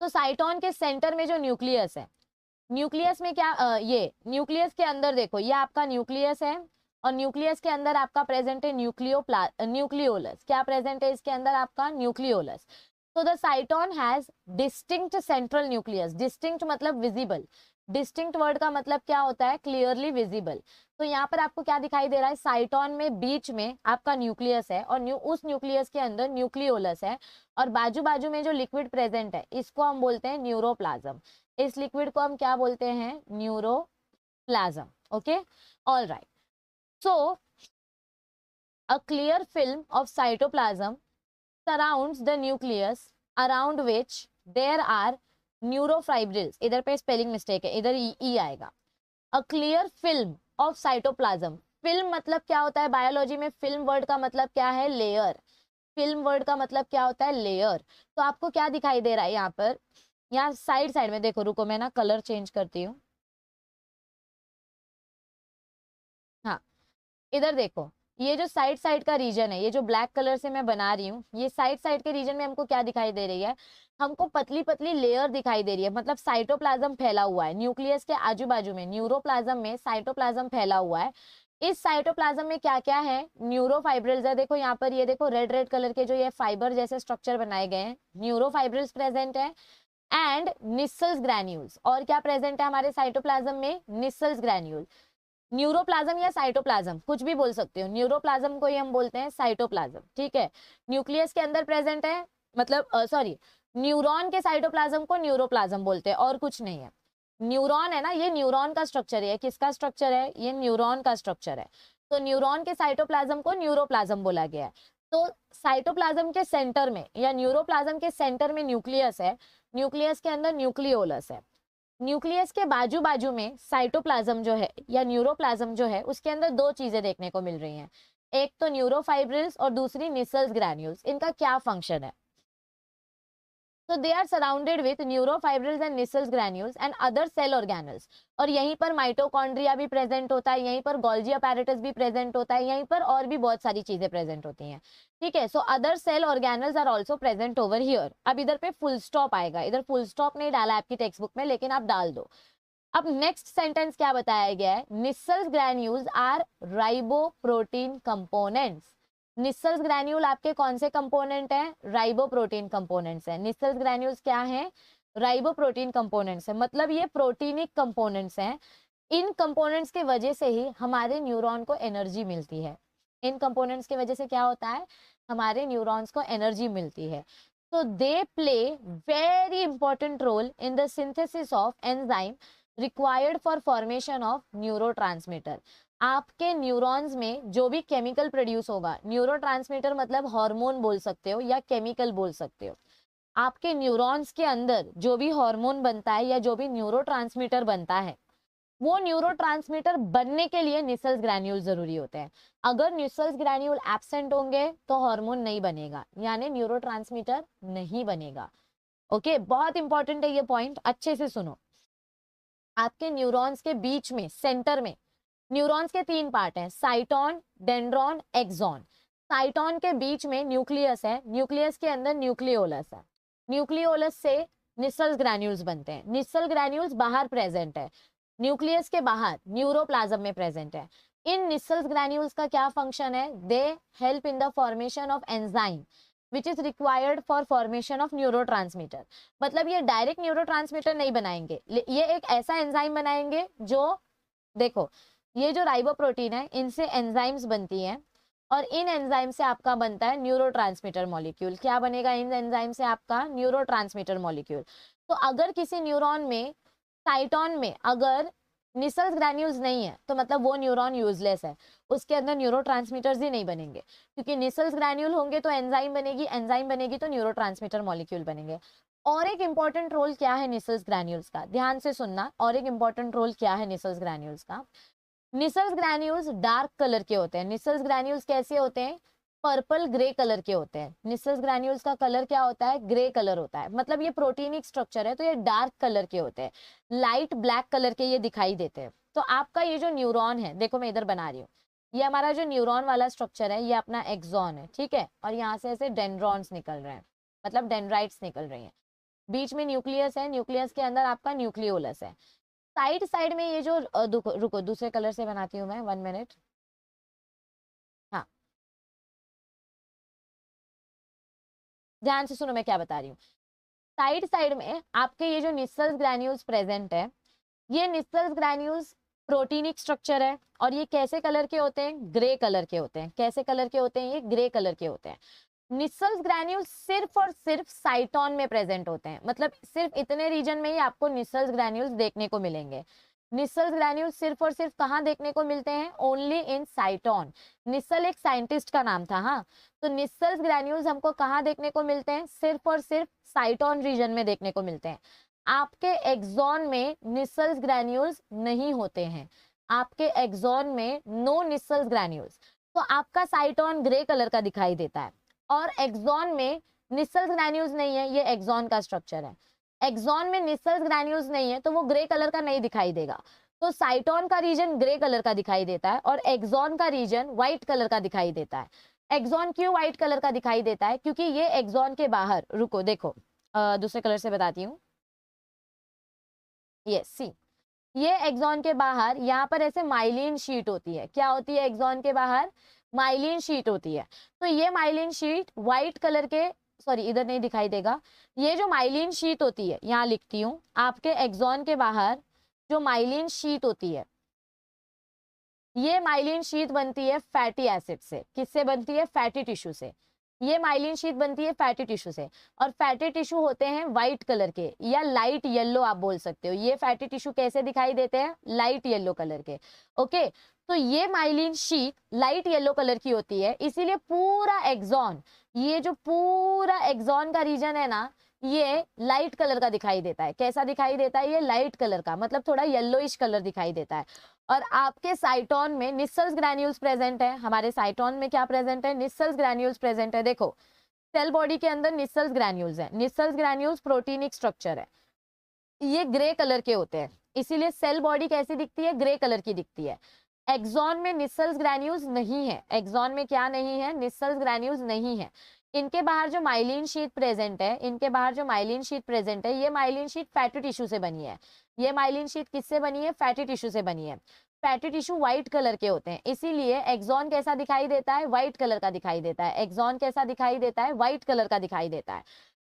Speaker 1: तो साइटोन के सेंटर में जो न्यूक्लियस है, न्यूक्लियस में क्या ये न्यूक्लियस के अंदर देखो, ये आपका न्यूक्लियस है, और न्यूक्लियस के अंदर आपका प्रेजेंट है न्यूक्लियोलस। क्या प्रेजेंट है इसके अंदर? आपका न्यूक्लियोलस। तो the साइटोन has distinct central nucleus. Distinct मतलब विजिबल। डिस्टिंक्ट वर्ड का मतलब क्या होता है? Clearly visible. तो यहाँ पर आपको क्या दिखाई दे रहा है? साइटोन में बीच में आपका न्यूक्लियस है, और उस न्यूक्लियस के अंदर न्यूक्लियोलस है, और बाजू बाजू में जो लिक्विड प्रेजेंट है इसको हम बोलते हैं न्यूरोप्लाज्म। इस लिक्विड को हम क्या बोलते हैं? Neuroplasm. Okay, all right. So a clear film of cytoplasm surrounds the nucleus around which there are neurofibrils। इधर पे स्पेलिंग मिस्टेक है, इधर ई आएगा। A clear film of cytoplasm. Film मतलब क्या होता है? बायोलॉजी में फिल्म वर्ड का मतलब क्या है? लेयर। फिल्म वर्ड का मतलब क्या होता है? लेयर। तो आपको क्या दिखाई दे रहा है यहाँ पर? यहाँ साइड साइड में देखो, रुको मैं ना कलर चेंज करती हूँ। हाँ, इधर देखो, ये जो साइड साइड का रीजन है, ये जो ब्लैक कलर से मैं बना रही हूँ, ये साइड साइड के रीजन में हमको क्या दिखाई दे रही है? हमको पतली पतली लेयर दिखाई दे रही है, मतलब साइटोप्लाज्म फैला हुआ है। न्यूक्लियस के आजू बाजू में, न्यूरोप्लाज्म में साइटोप्लाज्म फैला हुआ है। इस साइटोप्लाज्म में क्या क्या है? न्यूरोफाइब्रिल्स है। देखो यहाँ पर, ये देखो रेड रेड कलर के जो ये फाइबर जैसे स्ट्रक्चर बनाए गए हैं, न्यूरोफाइब्रिल्स प्रेजेंट है, एंड निसल्स ग्रैन्यूल्स। और क्या प्रेजेंट है हमारे साइटोप्लाज्म में? Nissl's granule. न्यूरोप्लाज्म या साइटोप्लाज्म कुछ भी बोल सकते हो, न्यूरोप्लाज्म को ही हम बोलते हैं साइटोप्लाज्म। ठीक है, न्यूक्लियस के अंदर प्रेजेंट है, मतलब सॉरी, न्यूरॉन के साइटोप्लाज्म को न्यूरोप्लाज्म बोलते हैं, और कुछ नहीं है। न्यूरॉन है ना, ये न्यूरॉन का स्ट्रक्चर है। किसका स्ट्रक्चर है? ये न्यूरॉन का स्ट्रक्चर है। तो न्यूरॉन के साइटोप्लाज्म को न्यूरोप्लाज्म बोला गया है। तो साइटोप्लाज्म के सेंटर में या न्यूरोप्लाज्म के सेंटर में न्यूक्लियस है, न्यूक्लियस के अंदर न्यूक्लियोलस है। न्यूक्लियस के बाजू बाजू में साइटोप्लाज्म जो है या न्यूरोप्लाज्म जो है, उसके अंदर 2 चीजें देखने को मिल रही हैं, एक तो न्यूरोफाइब्रिल्स और दूसरी निसल्स ग्रैन्यूल्स। इनका क्या फंक्शन है? So they are surrounded with neurofibrils and Nissel's granules and other cell organelles। और यहीं पर माइटोकॉन्ड्रिया भी प्रेजेंट होता है, यहीं पर गोल्जी अपैरेटस भी प्रेजेंट होता है, यहीं पर और भी बहुत सारी चीजें प्रेजेंट होती हैं। ठीक है, so other cell organelles are also present over here. अब इधर पे फुल स्टॉप आएगा, इधर फुल स्टॉप नहीं डाला आपकी टेक्स्ट बुक में, लेकिन आप डाल दो। अब नेक्स्ट सेंटेंस क्या बताया गया है? Nissl's granules are riboprotein components. Nissl's granule आपके कौन से कंपोनेंट हैं? राइबोप्रोटीन कंपोनेंट्स हैं। निसल्स ग्रैन्यूल्स क्या हैं? राइबोप्रोटीन कंपोनेंट्स हैं, मतलब ये प्रोटीनिक कंपोनेंट्स हैं। इन कंपोनेंट्स के वजह से ही हमारे न्यूरॉन को एनर्जी मिलती है। इन कंपोनेंट्स की वजह से क्या होता है? हमारे न्यूरॉन्स को एनर्जी मिलती है। तो they play very important role in the synthesis of enzyme required for formation of neurotransmitter. आपके न्यूरॉन्स में जो भी केमिकल प्रोड्यूस होगा, न्यूरोट्रांसमीटर मतलब हार्मोन बोल सकते हो या केमिकल बोल सकते हो, आपके न्यूरॉन्स के अंदर जो भी हार्मोन बनता है या जो भी न्यूरोट्रांसमीटर बनता है, वो न्यूरोट्रांसमीटर बनने के लिए निसल्स ग्रैन्यूल जरूरी होते हैं। अगर निसल्स ग्रैन्यूल एब्सेंट होंगे तो हार्मोन नहीं बनेगा, यानी न्यूरोट्रांसमीटर नहीं बनेगा। ओके, बहुत इंपॉर्टेंट है ये पॉइंट, अच्छे से सुनो। आपके न्यूरॉन्स के बीच में, सेंटर में, न्यूरॉन्स के 3 पार्ट हैं, साइटोन, डेंड्रॉन, एक्सॉन। साइटोन के बीच में न्यूक्लियस है, न्यूक्लियस के अंदर न्यूक्लियोलस है, न्यूक्लियोलस से निसल्स ग्रैन्यूल्स बनते हैं। निसल ग्रैन्यूल्स बाहर प्रेजेंट है, न्यूक्लियस के बाहर न्यूरोप्लाज्म में प्रेजेंट है। इन निसल्स ग्रैन्यूल्स का क्या फंक्शन है? They help in the formation of enzyme which is required for formation of neurotransmitter. मतलब ये डायरेक्ट न्यूरोट्रांसमीटर नहीं बनाएंगे, ये एक ऐसा एंजाइम बनाएंगे जो, देखो ये जो राइबोप्रोटीन है इनसे एंजाइम्स बनती हैं और इन एंजाइम से आपका बनता है न्यूरोट्रांसमीटर मॉलिक्यूल। क्या बनेगा इन एंजाइम से? आपका न्यूरोट्रांसमीटर मॉलिक्यूल। तो अगर किसी न्यूरॉन में, साइटोन में अगर निसल्स ग्रैन्यूल्स नहीं है तो मतलब वो न्यूरॉन यूजलेस है, उसके अंदर न्यूरोट्रांसमीटर्स ही नहीं बनेंगे, क्योंकि निसल्स ग्रैन्यूल होंगे तो एंजाइम बनेगी, एंजाइम बनेगी तो न्यूरोट्रांसमीटर मॉलिक्यूल बनेंगे। और एक इंपॉर्टेंट रोल क्या है निसल्स ग्रैन्यूल्स का, ध्यान से सुनना, और एक इंपॉर्टेंट रोल क्या है निसल्स ग्रैन्यूल्स का। निसल्स ग्रैन्यूल्स डार्क कलर के होते हैं। निसल्स ग्रैन्यूल्स कैसे होते हैं? पर्पल ग्रे कलर के होते हैं। निसल्स ग्रैन्यूल्स का कलर क्या होता है? ग्रे कलर होता है। मतलब ये प्रोटीनिक स्ट्रक्चर है तो ये डार्क कलर के होते हैं, लाइट ब्लैक कलर के ये दिखाई देते हैं। तो आपका ये जो न्यूरॉन है, देखो मैं इधर बना रही हूँ, ये हमारा जो न्यूरॉन वाला स्ट्रक्चर है ये अपना एक्सॉन है, ठीक है, और यहाँ से ऐसे डेंड्रॉन्स निकल रहे हैं, मतलब डेंड्राइट्स निकल रही हैं। बीच में न्यूक्लियस है, न्यूक्लियस के अंदर आपका न्यूक्लियोलस है। साइड साइड में ये जो रुको दूसरे कलर से बनाती हूँ मैं, 1 मिनट। हाँ, ध्यान से सुनो मैं क्या बता रही हूँ। साइड साइड में आपके ये जो निसल्स ग्रैन्यूल्स प्रेजेंट है, ये निसल्स ग्रैन्यूल्स प्रोटीनिक स्ट्रक्चर है और ये कैसे कलर के होते हैं? ग्रे कलर के होते हैं। कैसे कलर के होते हैं? ये ग्रे कलर के होते हैं। निसल्स ग्रैन्यूल्स सिर्फ और सिर्फ साइटोन में प्रेजेंट होते हैं, मतलब सिर्फ इतने रीजन में ही आपको निसल्स ग्रैन्यूल्स देखने को मिलेंगे। निसल्स ग्रैन्यूल्स सिर्फ और सिर्फ कहाँ देखने को मिलते हैं? Only in साइटोन। निसल एक साइंटिस्ट का नाम था, हाँ। तो निसल्स ग्रैन्यूल्स हमको कहाँ देखने को मिलते हैं? सिर्फ और सिर्फ साइटोन रीजन में देखने को मिलते हैं। आपके एक्सॉन में निसल्स ग्रैन्यूल्स नहीं होते हैं, आपके एक्सॉन में नो निसल्स ग्रैन्यूल्स। तो आपका साइटोन ग्रे कलर का दिखाई देता है और एक्सॉन में निसल्स ग्रैन्यूल्स नहीं है, ये एक्सॉन का स्ट्रक्चर है। एक्सॉन में निसल्स ग्रैन्यूल्स नहीं है तो वो ग्रे कलर का नहीं दिखाई देगा। तो साइटोन का रीजन ग्रे कलर का दिखाई देता है और एक्सॉन का रीजन व्हाइट कलर का दिखाई देता है। एक्सॉन क्यों व्हाइट कलर का दिखाई देता है? क्योंकि ये एक्सॉन के बाहर, रुको देखो दूसरे कलर से बताती हूँ, ये सी, ये एक्सॉन के बाहर यहाँ पर ऐसे माइलिन शीट होती है। क्या होती है एक्सॉन के बाहर? माइलिन शीट होती है। तो ये माइलिन शीट व्हाइट कलर के, सॉरी इधर नहीं दिखाई देगा, ये जो माइलिन शीट होती है, यहाँ लिखती हूँ, आपके एक्सॉन के बाहर जो माइलिन शीट होती है, ये माइलिन शीट बनती है फैटी एसिड से। किससे बनती है? फैटी टिश्यू से। ये माइलिन शीट बनती है फैटी टिश्यू से और फैटी टिश्यू होते हैं व्हाइट कलर के या लाइट येलो, आप बोल सकते हो। ये फैटी टिश्यू कैसे दिखाई देते हैं? लाइट येलो कलर के। ओके, तो ये myelin sheath light yellow colour की होती है, इसीलिए पूरा एक्सॉन, ये जो पूरा एक्सॉन का रीजन है ना, ये लाइट कलर का दिखाई देता है। कैसा दिखाई देता है? ये लाइट कलर का, मतलब थोड़ा येलोइश कलर दिखाई देता है। और आपके साइटोन में निसल्स ग्रैन्यूल्स प्रेजेंट है। हमारे साइटोन में क्या प्रेजेंट है? निसल्स ग्रैन्यूल्स प्रेजेंट है। देखो सेल बॉडी के अंदर निसल्स ग्रैन्यूल्स है। निसल्स ग्रैन्यूल्स प्रोटीनिक स्ट्रक्चर है, ये ग्रे कलर के होते हैं, इसीलिए सेल बॉडी कैसी दिखती है? ग्रे कलर की दिखती है। एक्सॉन में निसल्स ग्रैन्यूल्स नहीं है। एक्सॉन में क्या नहीं है? निसल्स ग्रैन्यूल्स नहीं है। इनके बाहर जो माइलिन शीट प्रेजेंट है, इनके बाहर जो माइलिन शीट प्रेजेंट है, ये माइलिन शीट फैटी टिश्यू से बनी है। ये माइलिन शीट किससे बनी है? फैटी टिश्यू से बनी है। फैटी टिश्यू व्हाइट कलर के होते हैं, इसीलिए एक्सॉन कैसा दिखाई देता है? व्हाइट कलर का दिखाई देता है। एक्सॉन कैसा दिखाई देता है? व्हाइट कलर का दिखाई देता है।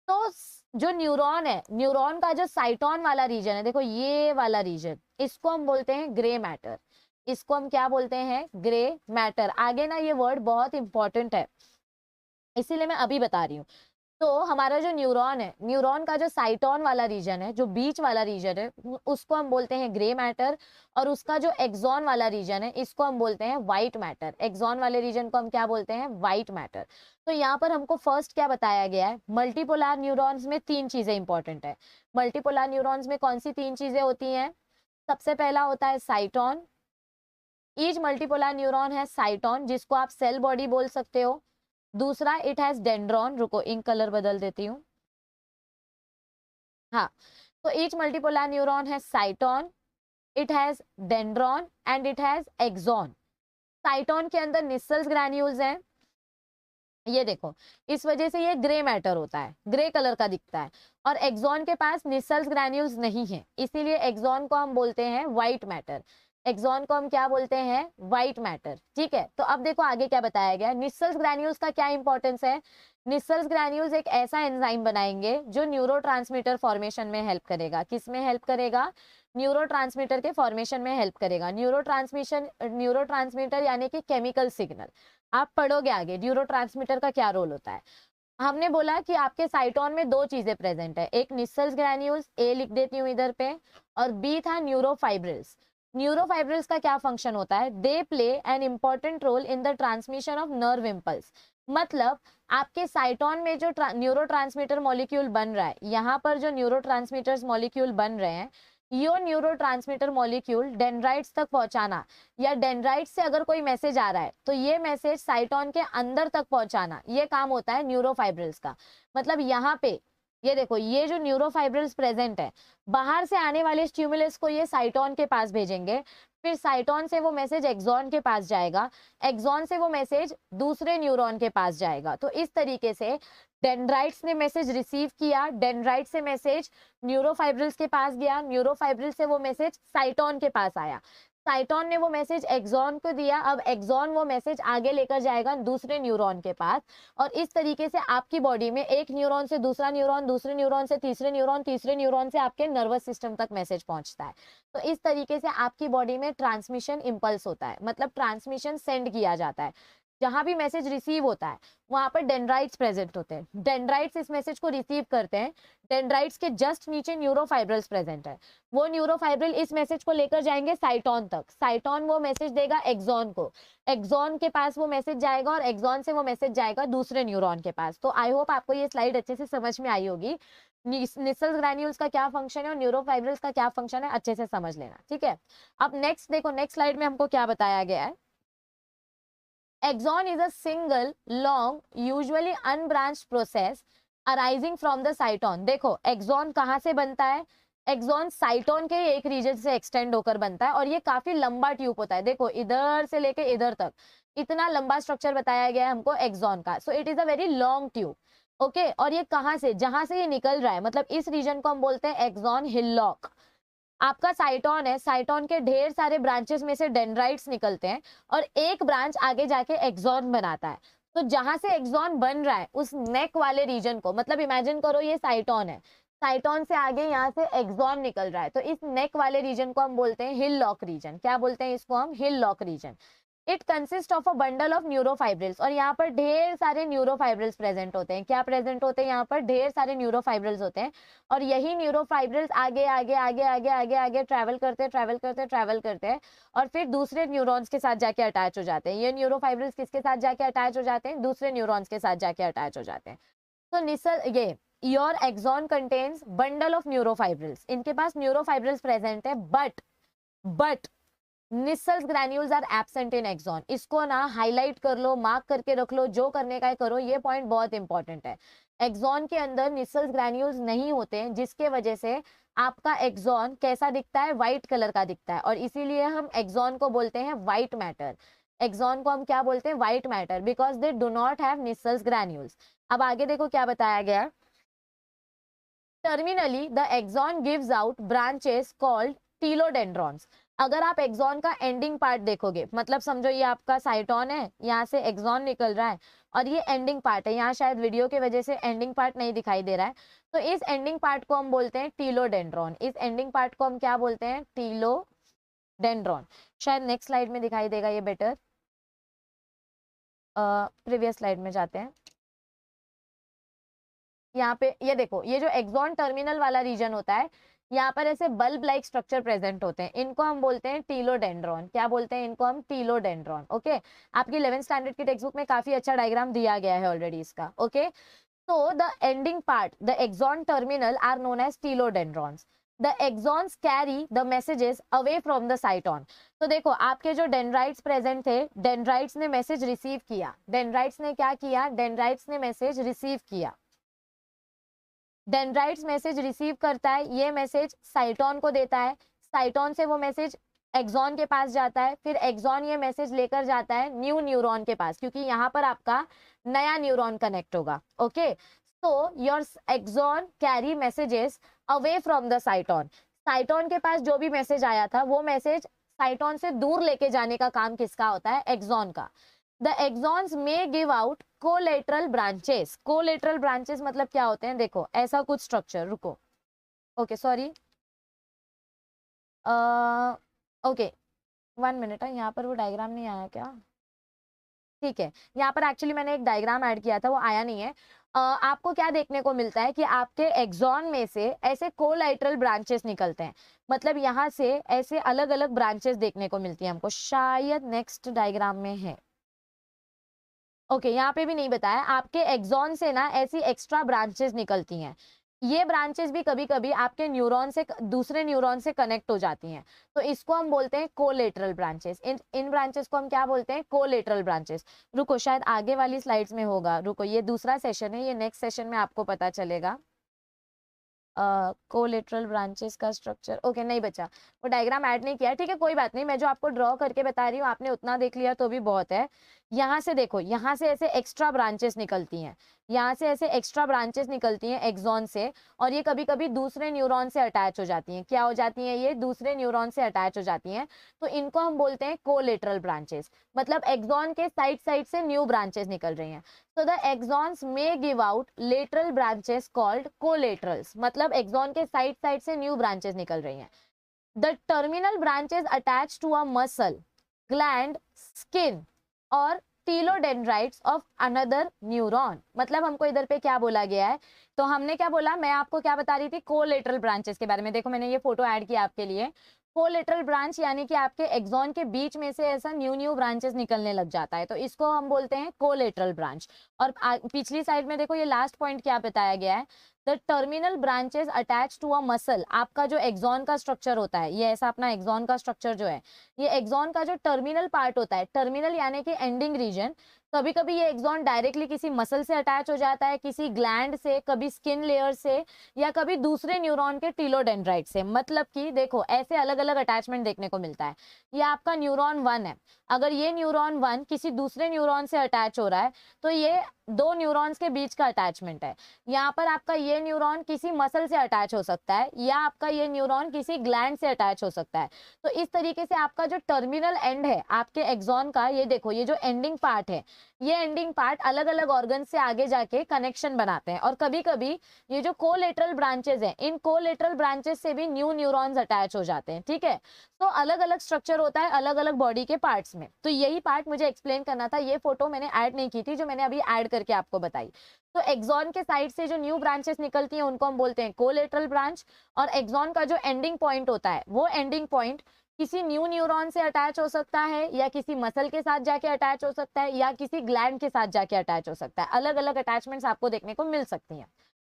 Speaker 1: तो जो न्यूरॉन है, न्यूरॉन का जो साइटोन वाला रीजन है, देखो ये वाला रीजन, इसको हम बोलते हैं ग्रे मैटर। इसको हम क्या बोलते हैं? Grey matter. आगे ना ये वर्ड बहुत इंपॉर्टेंट है, इसीलिए मैं अभी बता रही हूँ। तो हमारा जो न्यूरॉन है, न्यूरॉन का जो साइटोन वाला रीजन है, जो बीच वाला रीजन है, उसको हम बोलते हैं ग्रे मैटर, और उसका जो एक्सॉन वाला रीजन है, इसको हम बोलते हैं व्हाइट मैटर। एक्सॉन वाले रीजन को हम क्या बोलते हैं? White matter. तो यहाँ पर हमको फर्स्ट क्या बताया गया है? मल्टीपोलर न्यूरॉन्स में तीन चीजें इंपॉर्टेंट है। मल्टीपोलर न्यूरॉन्स में कौन सी तीन चीजें होती हैं? सबसे पहला होता है साइटोन। ईच मल्टीपोलर न्यूरॉन है साइटोन, जिसको आप सेल बॉडी बोल सकते हो। दूसरा, इट हैज डेंड्रॉन। रुको, इंक कलर बदल देती हूँ। हाँ, तो ईच मल्टीपोलर न्यूरॉन है cyton, it has dendron and it has axon. Cyton के अंदर निसल्स ग्रैन्यूल्स हैं, ये देखो, इस वजह से ये ग्रे मैटर होता है, ग्रे कलर का दिखता है। और एक्सॉन के पास निसल्स ग्रैन्यूल्स नहीं है, इसीलिए एक्सॉन को हम बोलते हैं व्हाइट मैटर। एक्सॉन को हम क्या बोलते हैं? White matter. ठीक है, तो अब देखो आगे क्या बताया गया। निसल्स ग्रैन्यूल्स का क्या इंपॉर्टेंस है? निसल्स ग्रैन्यूल्स एक ऐसा एंजाइम बनाएंगे जो न्यूरोट्रांसमीटर फॉर्मेशन में हेल्प करेगा। किस में हेल्प करेगा? न्यूरोट्रांसमीटर के फॉर्मेशन में हेल्प करेगा। न्यूरोट्रांसमीटर यानी कि केमिकल सिग्नल। आप पढ़ोगे आगे न्यूरोट्रांसमीटर का क्या रोल होता है। हमने बोला कि आपके साइटोन में दो चीजें प्रेजेंट है, एक निसल्स ग्रैन्यूल्स, ए लिख देती हूँ इधर पे, और बी था न्यूरोफाइब्रिल्स। न्यूरोफाइब्रिल्स का क्या फंक्शन होता है? They play an important role in the transmission of nerve impulse. मतलब आपके साइटोन में जो न्यूरोट्रांसमीटर मॉलिक्यूल बन रहा है, यहाँ पर जो न्यूरोट्रांसमीटर्स मॉलिक्यूल बन रहे हैं, यो न्यूरोट्रांसमीटर मॉलिक्यूल डेंड्राइट्स तक पहुंचाना, या डेंड्राइट से अगर कोई मैसेज आ रहा है तो ये मैसेज साइटोन के अंदर तक पहुंचाना, ये काम होता है न्यूरोफाइब्रिल्स का। मतलब यहाँ पे ये देखो, ये जो न्यूरोफाइब्रिल्स प्रेजेंट है, बाहर से आने वाले स्टिमुलस को ये साइटोन के पास भेजेंगे, फिर साइटोन से वो मैसेज एक्सॉन के पास जाएगा, एक्सॉन से वो मैसेज दूसरे न्यूरॉन के पास जाएगा। तो इस तरीके से डेंड्राइट्स ने मैसेज रिसीव किया, डेंड्राइट से मैसेज न्यूरोफाइब्रिल्स के पास गया, न्यूरोफाइब्रिल्स से वो मैसेज साइटोन के पास आया, साइटोन ने वो मैसेज एक्सॉन को दिया, अब एक्सॉन वो मैसेज आगे लेकर जाएगा दूसरे न्यूरॉन के पास। और इस तरीके से आपकी बॉडी में एक न्यूरॉन से दूसरा न्यूरॉन, दूसरे न्यूरॉन से तीसरे न्यूरॉन, तीसरे न्यूरॉन से आपके नर्वस सिस्टम तक मैसेज पहुंचता है। तो इस तरीके से आपकी बॉडी में ट्रांसमिशन इंपल्स होता है, मतलब ट्रांसमिशन सेंड किया जाता है। जहां भी मैसेज रिसीव होता है वहां पर डेंड्राइट्स प्रेजेंट होते हैं, डेंड्राइट्स इस मैसेज को रिसीव करते हैं। डेंड्राइट्स के जस्ट नीचे न्यूरोफाइब्रिल्स प्रेजेंट है, वो न्यूरोफाइब्रिल इस मैसेज को लेकर जाएंगे साइटोन तक, साइटोन वो मैसेज देगा एक्सॉन को, एक्सॉन के पास वो मैसेज जाएगा, और एक्सॉन से वो मैसेज जाएगा दूसरे न्यूरॉन के पास। तो आई होप आपको ये स्लाइड अच्छे से समझ में आई होगी। निसल्स ग्रैन्यूल्स का क्या फंक्शन है और न्यूरोफाइब्रिल्स का क्या फंक्शन है, अच्छे से समझ लेना। ठीक है, अब नेक्स्ट देखो, नेक्स्ट स्लाइड में हमको क्या बताया गया है। Axon is a single, long, usually unbranched process arising from the cyton। देखो एक्सॉन कहाँ से बनता है? एक्सॉन साइटोन के एक रीजन से एक्सटेंड होकर बनता है, और ये काफी लंबा ट्यूब होता है। देखो इधर से लेके इधर तक इतना लंबा स्ट्रक्चर बताया गया है हमको एक्सॉन का। So it is a very long tube. Okay, और ये कहाँ से, जहां से ये निकल रहा है, मतलब इस रीजन को हम बोलते हैं एक्सॉन हिल्लॉक। आपका साइटोन है, साइटोन के ढेर सारे ब्रांचेस में से डेंड्राइट्स निकलते हैं, और एक ब्रांच आगे जाके एक्सॉन बनाता है। तो जहां से एक्सॉन बन रहा है उस नेक वाले रीजन को, मतलब इमेजिन करो ये साइटोन है, साइटोन से आगे यहाँ से एक्सॉन निकल रहा है, तो इस नेक वाले रीजन को हम बोलते हैं हिल लॉक रीजन। क्या बोलते हैं इसको हम? Hillock region. It consist of a bundle of neurofibrils, और यहाँ पर ढेर सारे न्यूरोफाइब्रिल्स प्रेजेंट होते हैं। क्या प्रेजेंट होते हैं? यहाँ पर ढेर सारे न्यूरोफाइब्रिल्स होते हैं, और यही न्यूरोफाइब्रिल्स आगे आगे आगे आगे आगे आगे ट्रैवल करते ट्रैवल करते ट्रैवल करते हैं, और फिर दूसरे न्यूरॉन्स के साथ जाके अटैच हो जाते हैं। ये न्यूरोफाइब्रिल्स किसके साथ जाके अटैच हो जाते हैं? दूसरे न्यूरॉन्स के साथ जाके अटैच हो जाते हैं। तो निसल ये your axon contains bundle of neurofibrils, इनके पास न्यूरोफाइब्रिल्स प्रेजेंट है, but Nissl's granules are absent in axon. इसको ना हाईलाइट कर लो, मार्क करके रख लो, जो करने का है करो, ये पॉइंट बहुत इंपॉर्टेंट है। एक्सॉन के अंदर निसल्स ग्रैन्यूल्स नहीं होते हैं, जिसके वजह से आपका एक्सॉन कैसा दिखता है? व्हाइट कलर का दिखता है, और इसीलिए हम एक्सॉन को बोलते हैं व्हाइट मैटर। एक्सॉन को हम क्या बोलते हैं? White matter, because they do not have Nissl's granules. अब आगे देखो क्या बताया गया। Terminally the axon gives out branches called telodendrons. अगर आप एक्सॉन का एंडिंग पार्ट देखोगे, मतलब समझो ये आपका साइटोन है, यहाँ से एक्सॉन निकल रहा है, और ये एंडिंग पार्ट है, यहाँ शायद वीडियो की वजह से एंडिंग पार्ट नहीं दिखाई दे रहा है, तो इस एंडिंग पार्ट को हम बोलते हैं टीलोडेंड्रॉन। इस एंडिंग पार्ट को हम क्या बोलते हैं? टीलोडेंड्रॉन। शायद नेक्स्ट स्लाइड में दिखाई देगा ये बेटर, प्रीवियस स्लाइड में जाते हैं। यहाँ पे ये देखो, ये जो एक्सॉन टर्मिनल वाला रीजन होता है, यहाँ पर ऐसे बल्ब लाइक स्ट्रक्चर प्रेजेंट होते हैं, इनको हम बोलते हैं टीलोडेंड्रॉन। क्या बोलते हैं इनको हम? टीलोडेंड्रॉन। ओके, आपकी 11th स्टैंडर्ड की टेक्स्ट बुक में काफी अच्छा डायग्राम दिया गया है ऑलरेडी इसका। Okay, so the ending part, the axon terminal are known as telodendrons. The axons carry the messages away from the cyton. तो देखो आपके जो डेंड्राइट्स प्रेजेंट थे, डेंड्राइट्स ने मैसेज रिसीव किया। डेंड्राइट्स ने क्या किया? डेंड्राइट्स ने मैसेज रिसीव किया। डेंड्राइट्स मैसेज रिसीव करता है, ये मैसेज साइटोन को देता है, साइटोन से वो मैसेज एक्सॉन के पास जाता है, फिर एक्सॉन ये मैसेज लेकर जाता है न्यू न्यूरॉन के पास, क्योंकि यहाँ पर आपका नया न्यूरॉन कनेक्ट होगा। Okay, so your axon carry messages away from the cyton. Cyton के पास जो भी मैसेज आया था वो मैसेज साइटोन से दूर लेके जाने का काम किसका होता है? एक्सॉन का। The axons may give out collateral branches. Collateral branches मतलब क्या होते हैं? देखो ऐसा कुछ स्ट्रक्चर, रुको, ओके सॉरी, ओके 1 मिनट है, यहाँ पर वो डायग्राम नहीं आया क्या? ठीक है, यहाँ पर एक्चुअली मैंने एक डायग्राम ऐड किया था, वो आया नहीं है। आपको क्या देखने को मिलता है कि आपके एक्सॉन में से ऐसे कोलाइटरल ब्रांचेस निकलते हैं, मतलब यहाँ से ऐसे अलग अलग ब्रांचेस देखने को मिलती है हमको, शायद नेक्स्ट डायग्राम में है। ओके, यहाँ पे भी नहीं बताया। आपके एक्सॉन से ना ऐसी एक्स्ट्रा ब्रांचेस निकलती हैं, ये ब्रांचेस भी कभी कभी आपके न्यूरॉन से दूसरे न्यूरॉन से कनेक्ट हो जाती हैं, तो इसको हम बोलते हैं कोलेटरल ब्रांचेस। इन ब्रांचेस को हम क्या बोलते हैं? Collateral branches. रुको, शायद आगे वाली स्लाइड्स में होगा, रुको, ये दूसरा सेशन है, ये नेक्स्ट सेशन में आपको पता चलेगा। कोलेटरल ब्रांचेस का स्ट्रक्चर, ओके नहीं बचा, वो डायग्राम ऐड नहीं किया, ठीक है कोई बात नहीं, मैं जो आपको ड्रॉ करके बता रही हूँ आपने उतना देख लिया तो भी बहुत है। यहाँ से देखो, यहाँ से ऐसे एक्स्ट्रा ब्रांचेस निकलती हैं, यहाँ से ऐसे एक्स्ट्रा ब्रांचेस निकलती हैं एक्सॉन से, और ये कभी कभी दूसरे न्यूरॉन से अटैच हो जाती हैं। क्या हो जाती हैं? ये दूसरे न्यूरॉन से अटैच हो जाती हैं, तो इनको हम बोलते हैं कोलेटरल ब्रांचेस, मतलब एक्सॉन के साइड साइड से न्यू ब्रांचेस निकल रही हैं। So the axons may give out lateral branches called collaterals, मतलब एक्सॉन के साइड साइड से न्यू ब्रांचेस निकल रही हैं। The terminal branches attached to a muscle, gland, skin और टीलोडेंड्राइट्स ऑफ अनदर न्यूरॉन। मतलब हमको इधर पे क्या बोला गया है? तो हमने क्या बोला, मैं आपको क्या बता रही थी? कोलेटरल ब्रांचेस के बारे में। देखो मैंने ये फोटो ऐड किया आपके लिए। कोलेटरल ब्रांच यानी कि आपके एक्सॉन के बीच में से ऐसा न्यू ब्रांचेस निकलने लग जाता है, तो इसको हम बोलते हैं कोलेटरल ब्रांच। और पिछली साइड में देखो ये लास्ट पॉइंट क्या बताया गया है? The terminal branches attach to a muscle. आपका जो एक्सॉन का स्ट्रक्चर होता है, ये ऐसा अपना एक्सॉन का स्ट्रक्चर जो है, ये एक्सॉन का जो टर्मिनल पार्ट होता है, टर्मिनल यानी कि एंडिंग रीजन, कभी कभी ये एक्सॉन डायरेक्टली किसी मसल से अटैच हो जाता है, किसी ग्लैंड से, कभी स्किन लेयर से, या कभी दूसरे न्यूरॉन के टीलोडेंड्राइट से। मतलब कि देखो ऐसे अलग अलग अटैचमेंट देखने को मिलता है। ये आपका न्यूरॉन 1 है, अगर ये न्यूरॉन 1 किसी दूसरे न्यूरॉन से अटैच हो रहा है तो ये दो न्यूरॉन्स के बीच का अटैचमेंट है। यहाँ पर आपका ये न्यूरॉन किसी मसल से अटैच हो सकता है, या आपका ये न्यूरॉन किसी ग्लैंड से अटैच हो सकता है। तो इस तरीके से आपका जो टर्मिनल एंड है आपके एक्सॉन का, ये देखो ये जो एंडिंग पार्ट है, ये एंडिंग पार्ट अलग अलग ऑर्गन से आगे जाके कनेक्शन बनाते हैं। और कभी कभी ये जो कोलेटरल ब्रांचेस हैं, इन कोलेटरल ब्रांचेस से भी न्यू न्यूरॉन्स अटैच हो जाते हैं। ठीक है, तो अलग अलग स्ट्रक्चर होता है अलग अलग बॉडी के पार्ट्स में। तो यही पार्ट मुझे एक्सप्लेन करना था, ये फोटो मैंने ऐड नहीं की थी, जो मैंने अभी ऐड करके आपको बताई। तो एक्सॉन के साइड से जो न्यू ब्रांचेस निकलती हैं उनको हम बोलते हैं कोलेटरल ब्रांच, और एक्सॉन का जो एंडिंग पॉइंट होता है वो एंडिंग पॉइंट किसी न्यू न्यूरॉन से अटैच हो सकता है, या किसी मसल के साथ जाके अटैच हो सकता है, या किसी ग्लैंड के साथ जाके अटैच हो सकता है। अलग अलग अटैचमेंट्स आपको देखने को मिल सकती हैं।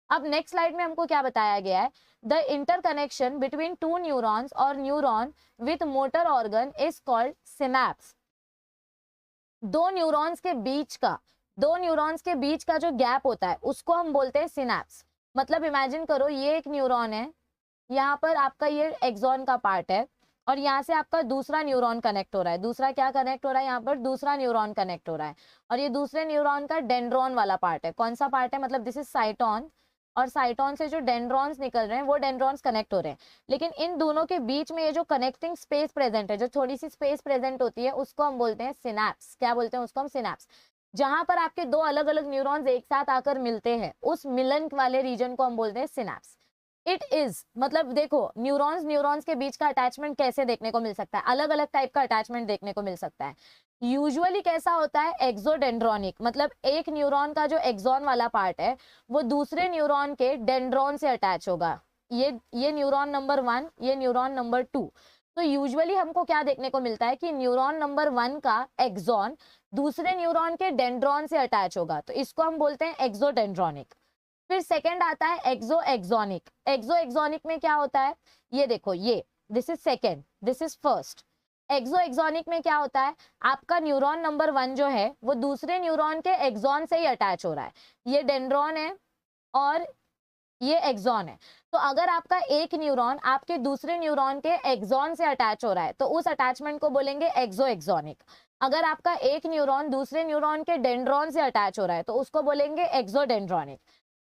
Speaker 1: अब नेक्स्ट स्लाइड में हमको क्या बताया गया है? The interconnection between two neurons और neuron with motor organ is called synapse. दो न्यूरॉन्स के बीच का जो गैप होता है उसको हम बोलते हैं सिनैप्स। मतलब इमेजिन करो ये एक न्यूरॉन है, यहाँ पर आपका ये एक्सॉन का पार्ट है, और यहाँ से आपका दूसरा न्यूरॉन कनेक्ट हो रहा है। दूसरा क्या कनेक्ट हो रहा है? यहाँ पर दूसरा न्यूरॉन कनेक्ट हो रहा है, और ये दूसरे न्यूरॉन का डेंड्रॉन वाला पार्ट है। कौन सा पार्ट है? मतलब दिस इज साइटोन, और साइटोन से जो डेंड्रॉन्स निकल रहे हैं वो डेंड्रॉन्स कनेक्ट हो रहे हैं। लेकिन इन दोनों के बीच में ये जो कनेक्टिंग स्पेस प्रेजेंट है, जो थोड़ी सी स्पेस प्रेजेंट होती है, उसको हम बोलते हैं सिनैप्स। क्या बोलते हैं उसको हम? सिनैप्स। जहां पर आपके दो अलग अलग न्यूरॉन्स एक साथ आकर मिलते हैं, उस मिलन वाले रीजन को हम बोलते हैं सिनैप्स। इट इज, मतलब देखो न्यूरॉन्स के बीच का अटैचमेंट कैसे देखने को मिल सकता है? अलग अलग टाइप का अटैचमेंट देखने को मिल सकता है। यूजुअली कैसा होता है, एक्सोडेंड्रोनिक, मतलब एक न्यूरॉन का जो एक्सॉन वाला पार्ट है वो दूसरे न्यूरॉन के डेंड्रॉन से अटैच होगा। ये न्यूरॉन नंबर 1, ये न्यूरॉन नंबर 2। तो यूजुअली हमको क्या देखने को मिलता है कि न्यूरॉन नंबर 1 का एक्सॉन दूसरे न्यूरॉन के डेंड्रॉन से अटैच होगा, तो इसको हम बोलते हैं एक्सोडेंड्रोनिक। फिर सेकंड आता है एक्सो एक्सोनिक। एक्सो एक्सोनिक में क्या होता है, ये देखो, ये this is second, this is first. Axo axonic में क्या होता है, आपका न्यूरॉन नंबर 1 जो है वो दूसरे न्यूरॉन के एक्सॉन से ही अटैच हो रहा है। ये डेंड्रॉन है और ये एक्सॉन है। तो अगर आपका एक न्यूरॉन आपके दूसरे न्यूरॉन के एक्सॉन से अटैच हो रहा है तो उस अटैचमेंट को बोलेंगे एक्सो एक्सोनिक। अगर आपका एक न्यूरॉन दूसरे न्यूरॉन के डेंड्रॉन से अटैच हो रहा है तो उसको बोलेंगे एक्सोडेंड्रोनिक।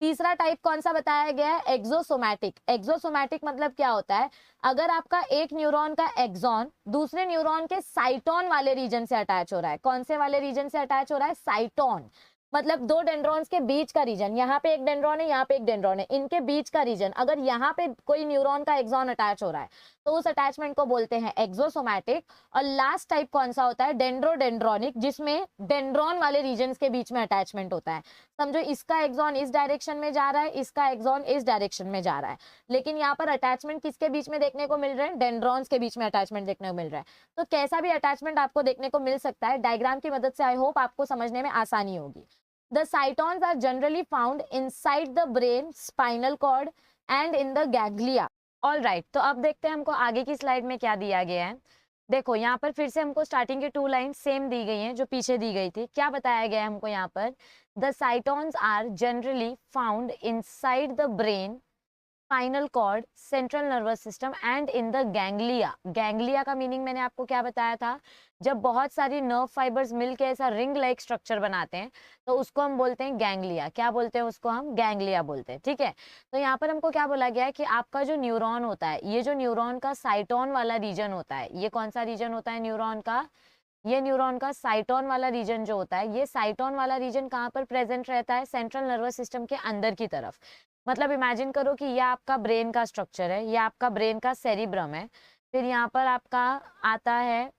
Speaker 1: तीसरा टाइप कौन सा बताया गया है, एक्सोसोमैटिक। एक्सोसोमैटिक मतलब क्या होता है, अगर आपका एक न्यूरॉन का एक्सॉन दूसरे न्यूरॉन के साइटोन वाले रीजन से अटैच हो रहा है। कौन से वाले रीजन से अटैच हो रहा है, साइटोन, मतलब दो डेंड्रॉन्स के बीच का रीजन, यहाँ पे एक डेंड्रॉन है, यहाँ पे एक डेंड्रॉन है, इनके बीच का रीजन, अगर यहाँ पे कोई न्यूरॉन का एक्सॉन अटैच हो रहा है तो उस अटैचमेंट को बोलते हैं एक्सोसोमैटिक। और लास्ट टाइप कौन सा होता है, डेंड्रोडेंड्रोनिक, जिसमें डेंड्रॉन वाले रीजन्स के बीच में अटैचमेंट होता है। समझो इसका एक्सॉन इस डायरेक्शन में जा रहा है, इसका एक्सॉन इस डायरेक्शन में जा रहा है, लेकिन यहाँ पर अटैचमेंट किसके बीच में देखने को मिल रहे हैं, डेंड्रॉन्स के बीच में अटैचमेंट देखने को मिल रहा है। तो कैसा भी अटैचमेंट आपको देखने को मिल सकता है, डायग्राम की मदद से आई होप आपको समझने में आसानी होगी। The cytons are generally found inside the brain, spinal cord and in the ganglia. All right, तो अब देखते हैं हमको आगे की स्लाइड में क्या दिया गया है। देखो यहाँ पर फिर से हमको स्टार्टिंग के 2 लाइन सेम दी गई हैं जो पीछे दी गई थी। क्या बताया गया है हमको यहाँ पर, the cytons are generally found inside the brain, spinal cord, central nervous system and in the ganglia. Ganglia का मीनिंग मैंने आपको क्या बताया था, जब बहुत सारी नर्व फाइबर्स मिलके ऐसा रिंग लाइक स्ट्रक्चर बनाते हैं तो उसको हम बोलते हैं गैंग्लिया। क्या बोलते हैं उसको, हम गैंग्लिया बोलते हैं, ठीक है। तो यहाँ पर हमको क्या बोला गया है कि आपका जो न्यूरॉन होता है, ये जो न्यूरॉन का साइटोन वाला रीजन होता है, ये कौन सा रीजन होता है न्यूरॉन का, ये न्यूरॉन का साइटोन वाला रीजन जो होता है, ये साइटोन वाला रीजन कहाँ पर प्रेजेंट रहता है, सेंट्रल नर्वस सिस्टम के अंदर की तरफ। मतलब इमेजिन करो कि ये आपका ब्रेन का स्ट्रक्चर है, ये आपका ब्रेन का सेरिब्रम है। फिर यहाँ पर आपका आता है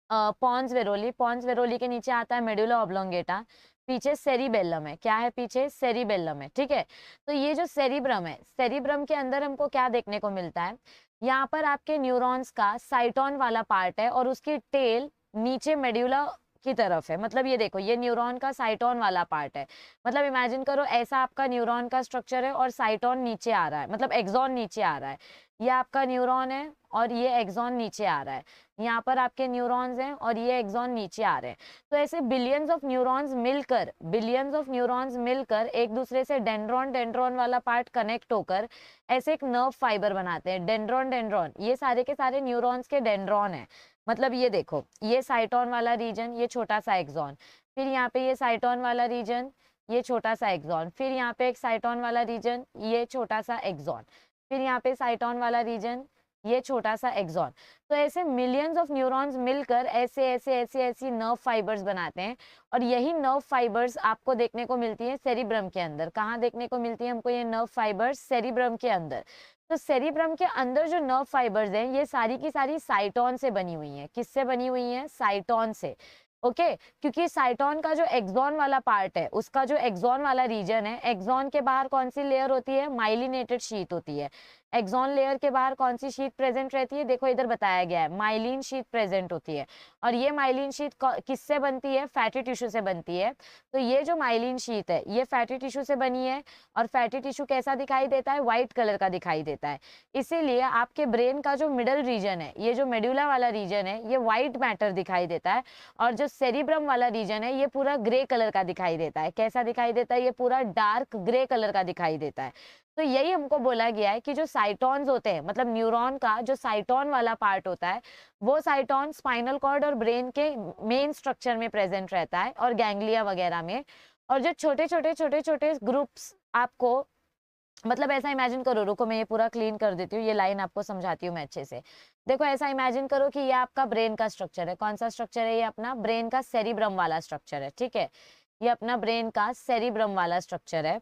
Speaker 1: पॉन्स वेरोली, पॉन्स वेरोली के नीचे आता है मेडुला ऑब्लोंगेटा, पीछे सेरिबेलम है। क्या है पीछे, सेरिबेलम है, ठीक है। तो ये जो सेरिब्रम है, सेरिब्रम के अंदर हमको क्या देखने को मिलता है, यहाँ पर आपके न्यूरॉन्स का साइटोन वाला पार्ट है और उसकी टेल नीचे मेडुला की तरफ है। मतलब ये देखो, ये न्यूरॉन का साइटोन वाला पार्ट है। मतलब इमेजिन करो ऐसा आपका न्यूरॉन का स्ट्रक्चर है और साइटोन नीचे आ रहा है, मतलब एक्सॉन नीचे आ रहा है। ये आपका न्यूरॉन है और ये एक्सॉन नीचे आ रहा है, यहाँ पर आपके न्यूरॉन्स हैं और ये एक्सॉन नीचे आ रहे हैं। तो ऐसे बिलियंस ऑफ न्यूरॉन्स मिलकर, बिलियंस ऑफ न्यूरॉन्स मिलकर एक दूसरे से डेंड्रॉन, डेंड्रॉन वाला पार्ट कनेक्ट होकर ऐसे एक नर्व फाइबर बनाते हैं। डेंड्रॉन, डेंड्रॉन, ये सारे के सारे न्यूरॉन्स के डेंड्रॉन है। मतलब ये देखो, ये साइटोन वाला रीजन, ये छोटा सा एक्सॉन, फिर यहाँ पे ये साइटोन वाला रीजन, ये छोटा सा एक्सॉन, फिर यहाँ पे एक साइटोन वाला रीजन, ये छोटा सा एक्सॉन, फिर यहाँ पे साइटोन वाला रीजन, ये छोटा सा एक्सॉन। तो ऐसे मिलियंस ऑफ न्यूरॉन्स मिलकर ऐसे ऐसे ऐसे ऐसी नर्व फाइबर्स बनाते हैं। और यही नर्व फाइबर्स आपको देखने को मिलती है सेरिब्रम के अंदर। कहाँ देखने को मिलती है हमको ये नर्व फाइबर्स, सेरिब्रम के अंदर। तो सेरिब्रम के अंदर जो नर्व फाइबर्स हैं ये सारी की सारी साइटोन से बनी हुई हैं। किससे बनी हुई हैं, साइटोन से। ओके क्योंकि साइटोन का जो एक्सॉन वाला पार्ट है, उसका जो एक्सॉन वाला रीजन है, एक्सॉन के बाहर कौन सी लेयर होती है, माइलिनेटेड शीट होती है। एक्सॉन लेयर के बाहर कौन सी शीट प्रेजेंट रहती है, देखो इधर बताया गया है, माइलिन शीट प्रेजेंट होती है। और ये माइलिन शीट किससे बनती है, फैटी टिश्यू से बनती है। तो ये जो माइलिन शीट है ये फैटी टिश्यू से बनी है और फैटी टिश्यू कैसा दिखाई देता है, व्हाइट कलर का दिखाई देता है। इसीलिए आपके ब्रेन का जो मिडल रीजन है, ये जो मेडुला वाला रीजन है, ये व्हाइट मैटर दिखाई देता है। और जो सेरिब्रम वाला रीजन है ये पूरा ग्रे कलर का दिखाई देता है। कैसा दिखाई देता है, ये पूरा डार्क ग्रे कलर का दिखाई देता है। तो यही हमको बोला गया है कि जो साइटोन्स होते हैं, मतलब न्यूरॉन का जो साइटोन वाला पार्ट होता है, वो साइटोन स्पाइनल कॉर्ड और ब्रेन के मेन स्ट्रक्चर में प्रेजेंट रहता है और गैंग्लिया वगैरह में। और जो छोटे छोटे छोटे छोटे ग्रुप्स आपको, मतलब ऐसा इमेजिन करो, रुको मैं ये पूरा क्लीन कर देती हूँ, ये लाइन आपको समझाती हूँ मैं अच्छे से। देखो ऐसा इमेजिन करो कि ये आपका ब्रेन का स्ट्रक्चर है। कौन सा स्ट्रक्चर है, ये अपना ब्रेन का सेरिब्रम वाला स्ट्रक्चर है, ठीक है। ये अपना ब्रेन का सेरिब्रम वाला स्ट्रक्चर है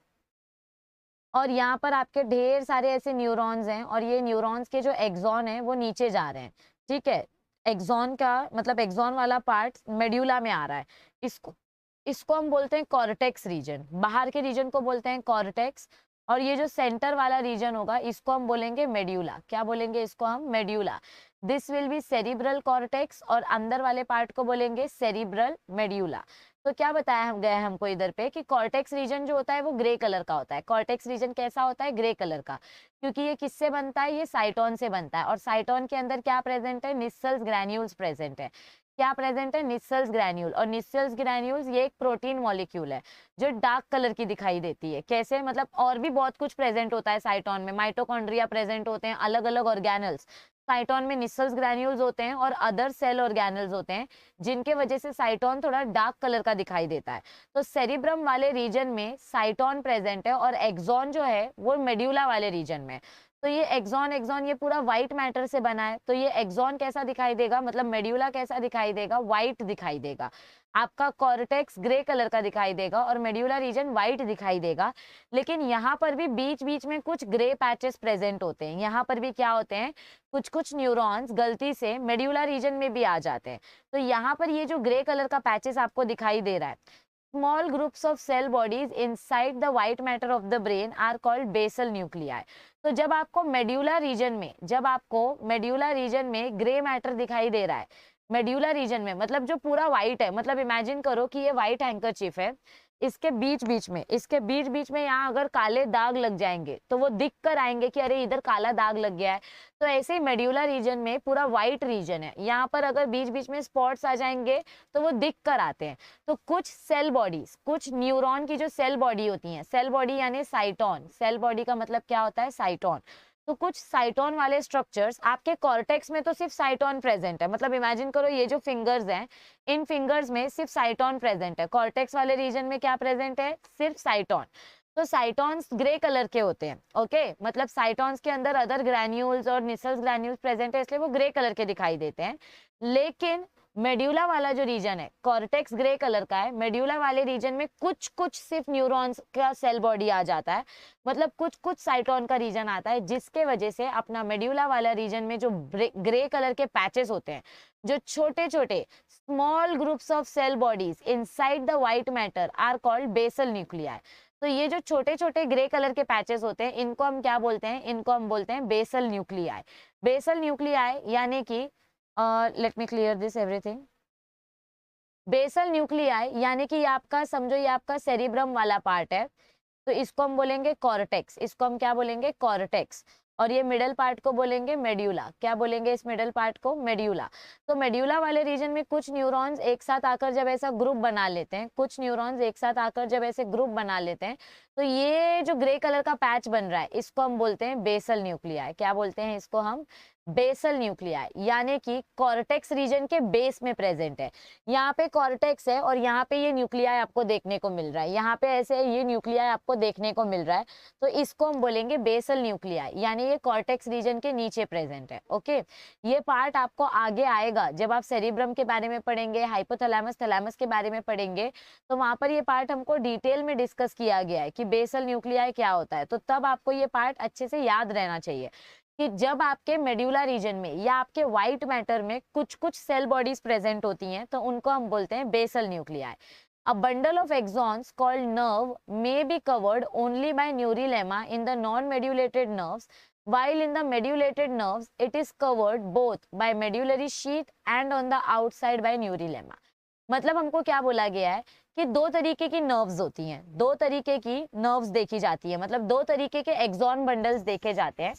Speaker 1: और यहाँ पर आपके ढेर सारे ऐसे न्यूरॉन्स हैं और ये न्यूरॉन्स के जो एक्सॉन है वो नीचे जा रहे हैं, ठीक है। एक्सॉन का मतलब एक्सॉन वाला पार्ट मेड्यूला में आ रहा है, इसको इसको हम बोलते हैं कॉर्टेक्स रीजन, बाहर के रीजन को बोलते हैं कॉर्टेक्स, और ये जो सेंटर वाला रीजन होगा इसको हम बोलेंगे मेड्यूला। क्या बोलेंगे इसको हम? Medulla. This will be cerebral cortex, और अंदर वाले पार्ट को बोलेंगे सेरिब्रल मेड्यूला। तो क्या बताया हम गया है हमको इधर पे कि कॉर्टेक्स रीजन जो होता है वो ग्रे कलर का होता है। कॉर्टेक्स रीजन कैसा होता है? ग्रे कलर का, क्योंकि ये किससे बनता है? ये साइटोन से बनता है, और साइटोन के अंदर क्या प्रेजेंट है? निस्सल्स ग्रैन्यूल्स प्रेजेंट है। क्या प्रेजेंट है? निस्सल्स ग्रैन्यूल, और निस्सल्स ग्रैन्यूल्स ये एक प्रोटीन मॉलिक्यूल है जो डार्क कलर की दिखाई देती है। कैसे? मतलब और भी बहुत कुछ प्रेजेंट होता है साइटोन में, माइटोकॉन्ड्रिया प्रेजेंट होते हैं, अलग अलग ऑर्गेनल्स साइटोन में निस्सल्स ग्रैन्यूल्स होते हैं, और अदर सेल ऑर्गेनल्स होते हैं जिनके वजह से साइटोन थोड़ा डार्क कलर का दिखाई देता है। तो सेरिब्रम वाले रीजन में साइटोन प्रेजेंट है, और एक्सॉन जो है वो मेड्यूला वाले रीजन में। तो ये एक्सॉन ये पूरा व्हाइट मैटर से बना है, तो ये एक्सॉन कैसा दिखाई देगा? मतलब मेड्यूला कैसा दिखाई देगा? व्हाइट दिखाई देगा। आपका कॉर्टेक्स ग्रे कलर का दिखाई देगा और मेड्यूला रीजन व्हाइट दिखाई देगा। लेकिन यहाँ पर भी बीच बीच में कुछ ग्रे पैचेस प्रेजेंट होते हैं। यहाँ पर भी क्या होते हैं? कुछ कुछ न्यूरॉन्स गलती से मेड्यूला रीजन में भी आ जाते हैं। तो यहाँ पर ये जो ग्रे कलर का पैचेस आपको दिखाई दे रहा है, small groups of cell bodies inside the white matter of the brain are called basal nuclei। तो जब आपको मेड्यूला रीजन में ग्रे मैटर दिखाई दे रहा है, मेड्यूला रीजन में मतलब जो पूरा व्हाइट है, मतलब इमेजिन करो कि ये व्हाइट हैंकरचीफ है, इसके बीच बीच में यहाँ अगर काले दाग लग जाएंगे तो वो दिख कर आएंगे कि अरे इधर काला दाग लग गया है। तो ऐसे ही मेड्यूला रीजन में पूरा व्हाइट रीजन है, यहाँ पर अगर बीच बीच में स्पॉट्स आ जाएंगे तो वो दिख कर आते हैं। तो कुछ सेल बॉडीज, कुछ न्यूरॉन की जो सेल बॉडी होती है, सेल बॉडी यानी साइटोन, सेल बॉडी का मतलब क्या होता है? साइटोन। तो कुछ साइटोन वाले स्ट्रक्चर्स आपके कॉर्टेक्स में तो सिर्फ साइटोन प्रेजेंट है, मतलब इमेजिन करो ये जो फिंगर्स हैं, इन फिंगर्स में सिर्फ साइटोन प्रेजेंट है। कॉर्टेक्स वाले रीजन में क्या प्रेजेंट है? सिर्फ साइटोन। तो साइटोन्स ग्रे कलर के होते हैं, ओके, मतलब साइटोन्स के अंदर अदर ग्रैन्यूल्स और निसल्स ग्रैन्यूल्स प्रेजेंट है, इसलिए वो ग्रे कलर के दिखाई देते हैं। लेकिन मेड्यूला वाला जो रीजन है, कॉर्टेक्स ग्रे कलर का है, मेड्यूला वाले रीजन में कुछ कुछ सिर्फ न्यूरॉन्स का सेल बॉडी आ जाता है, मतलब कुछ कुछ साइटोन का रीजन आता है, जिसके वजह से अपना मेड्यूला वाला रीजन में जो ग्रे कलर के पैचेस होते हैं, जो छोटे छोटे small groups of cell bodies inside the white matter are called basal nuclei. तो ये जो छोटे छोटे ग्रे कलर के पैचेस होते हैं, इनको हम क्या बोलते हैं? इनको हम बोलते हैं बेसल न्यूक्लियाई। बेसल न्यूक्लियाई यानी कि let me clear this everything. Basal nuclei यानी कि ये आपका समझो, ये आपका सेरिब्रम वाला पार्ट है, तो इसको हम बोलेंगे कॉर्टेक्स। इसको हम क्या बोलेंगे? कॉर्टेक्स। और ये मिडल पार्ट को बोलेंगे मेड्यूला। क्या बोलेंगे इस मिडल पार्ट को? मेड्यूला। तो मेड्यूला वाले रीजन में कुछ न्यूरॉन्स एक साथ आकर जब ऐसा ग्रुप बना लेते हैं, कुछ न्यूरॉन्स एक साथ आकर जब ऐसे ग्रुप बना लेते हैं, तो ये जो ग्रे कलर का पैच बन रहा है, इसको हम बोलते हैं बेसल न्यूक्लियाई। क्या बोलते हैं इसको हम? बेसल न्यूक्लियाई, यानी कि कॉर्टेक्स रीजन के बेस में प्रेजेंट है। यहाँ पे कॉर्टेक्स है और यहाँ पे ये न्यूक्लियाई आपको देखने को मिल रहा है, यहाँ पे ऐसे ये न्यूक्लियाई आपको देखने को मिल रहा है, तो इसको हम बोलेंगे बेसल न्यूक्लियाई, यानी ये कॉर्टेक्स रीजन के नीचे प्रेजेंट है। ओके, ये पार्ट आपको आगे आएगा जब आप सेरिब्रम के बारे में पढ़ेंगे, हाइपोथैलेमस थैलेमस के बारे में पढ़ेंगे, तो वहां पर ये पार्ट हमको डिटेल में डिस्कस किया गया है कि बेसल न्यूक्लियाई क्या होता है। तो तब आपको ये पार्ट अच्छे से याद रहना चाहिए कि जब आपके मेड्यूला रीजन में या आपके व्हाइट मैटर में कुछ कुछ सेल बॉडीज प्रेजेंट होती हैं, तो उनको हम बोलते हैं basal nuclei. A bundle of axons called nerve may be covered only by neurilemma in the non-medulated nerves, while in the medulated nerves it is covered both by medullary sheath and on the outside by neurilemma। मतलब हमको क्या बोला गया है कि दो तरीके की नर्व्स होती हैं, दो तरीके की नर्व्स देखी जाती है, मतलब दो तरीके के एक्सॉन बंडल्स देखे जाते हैं।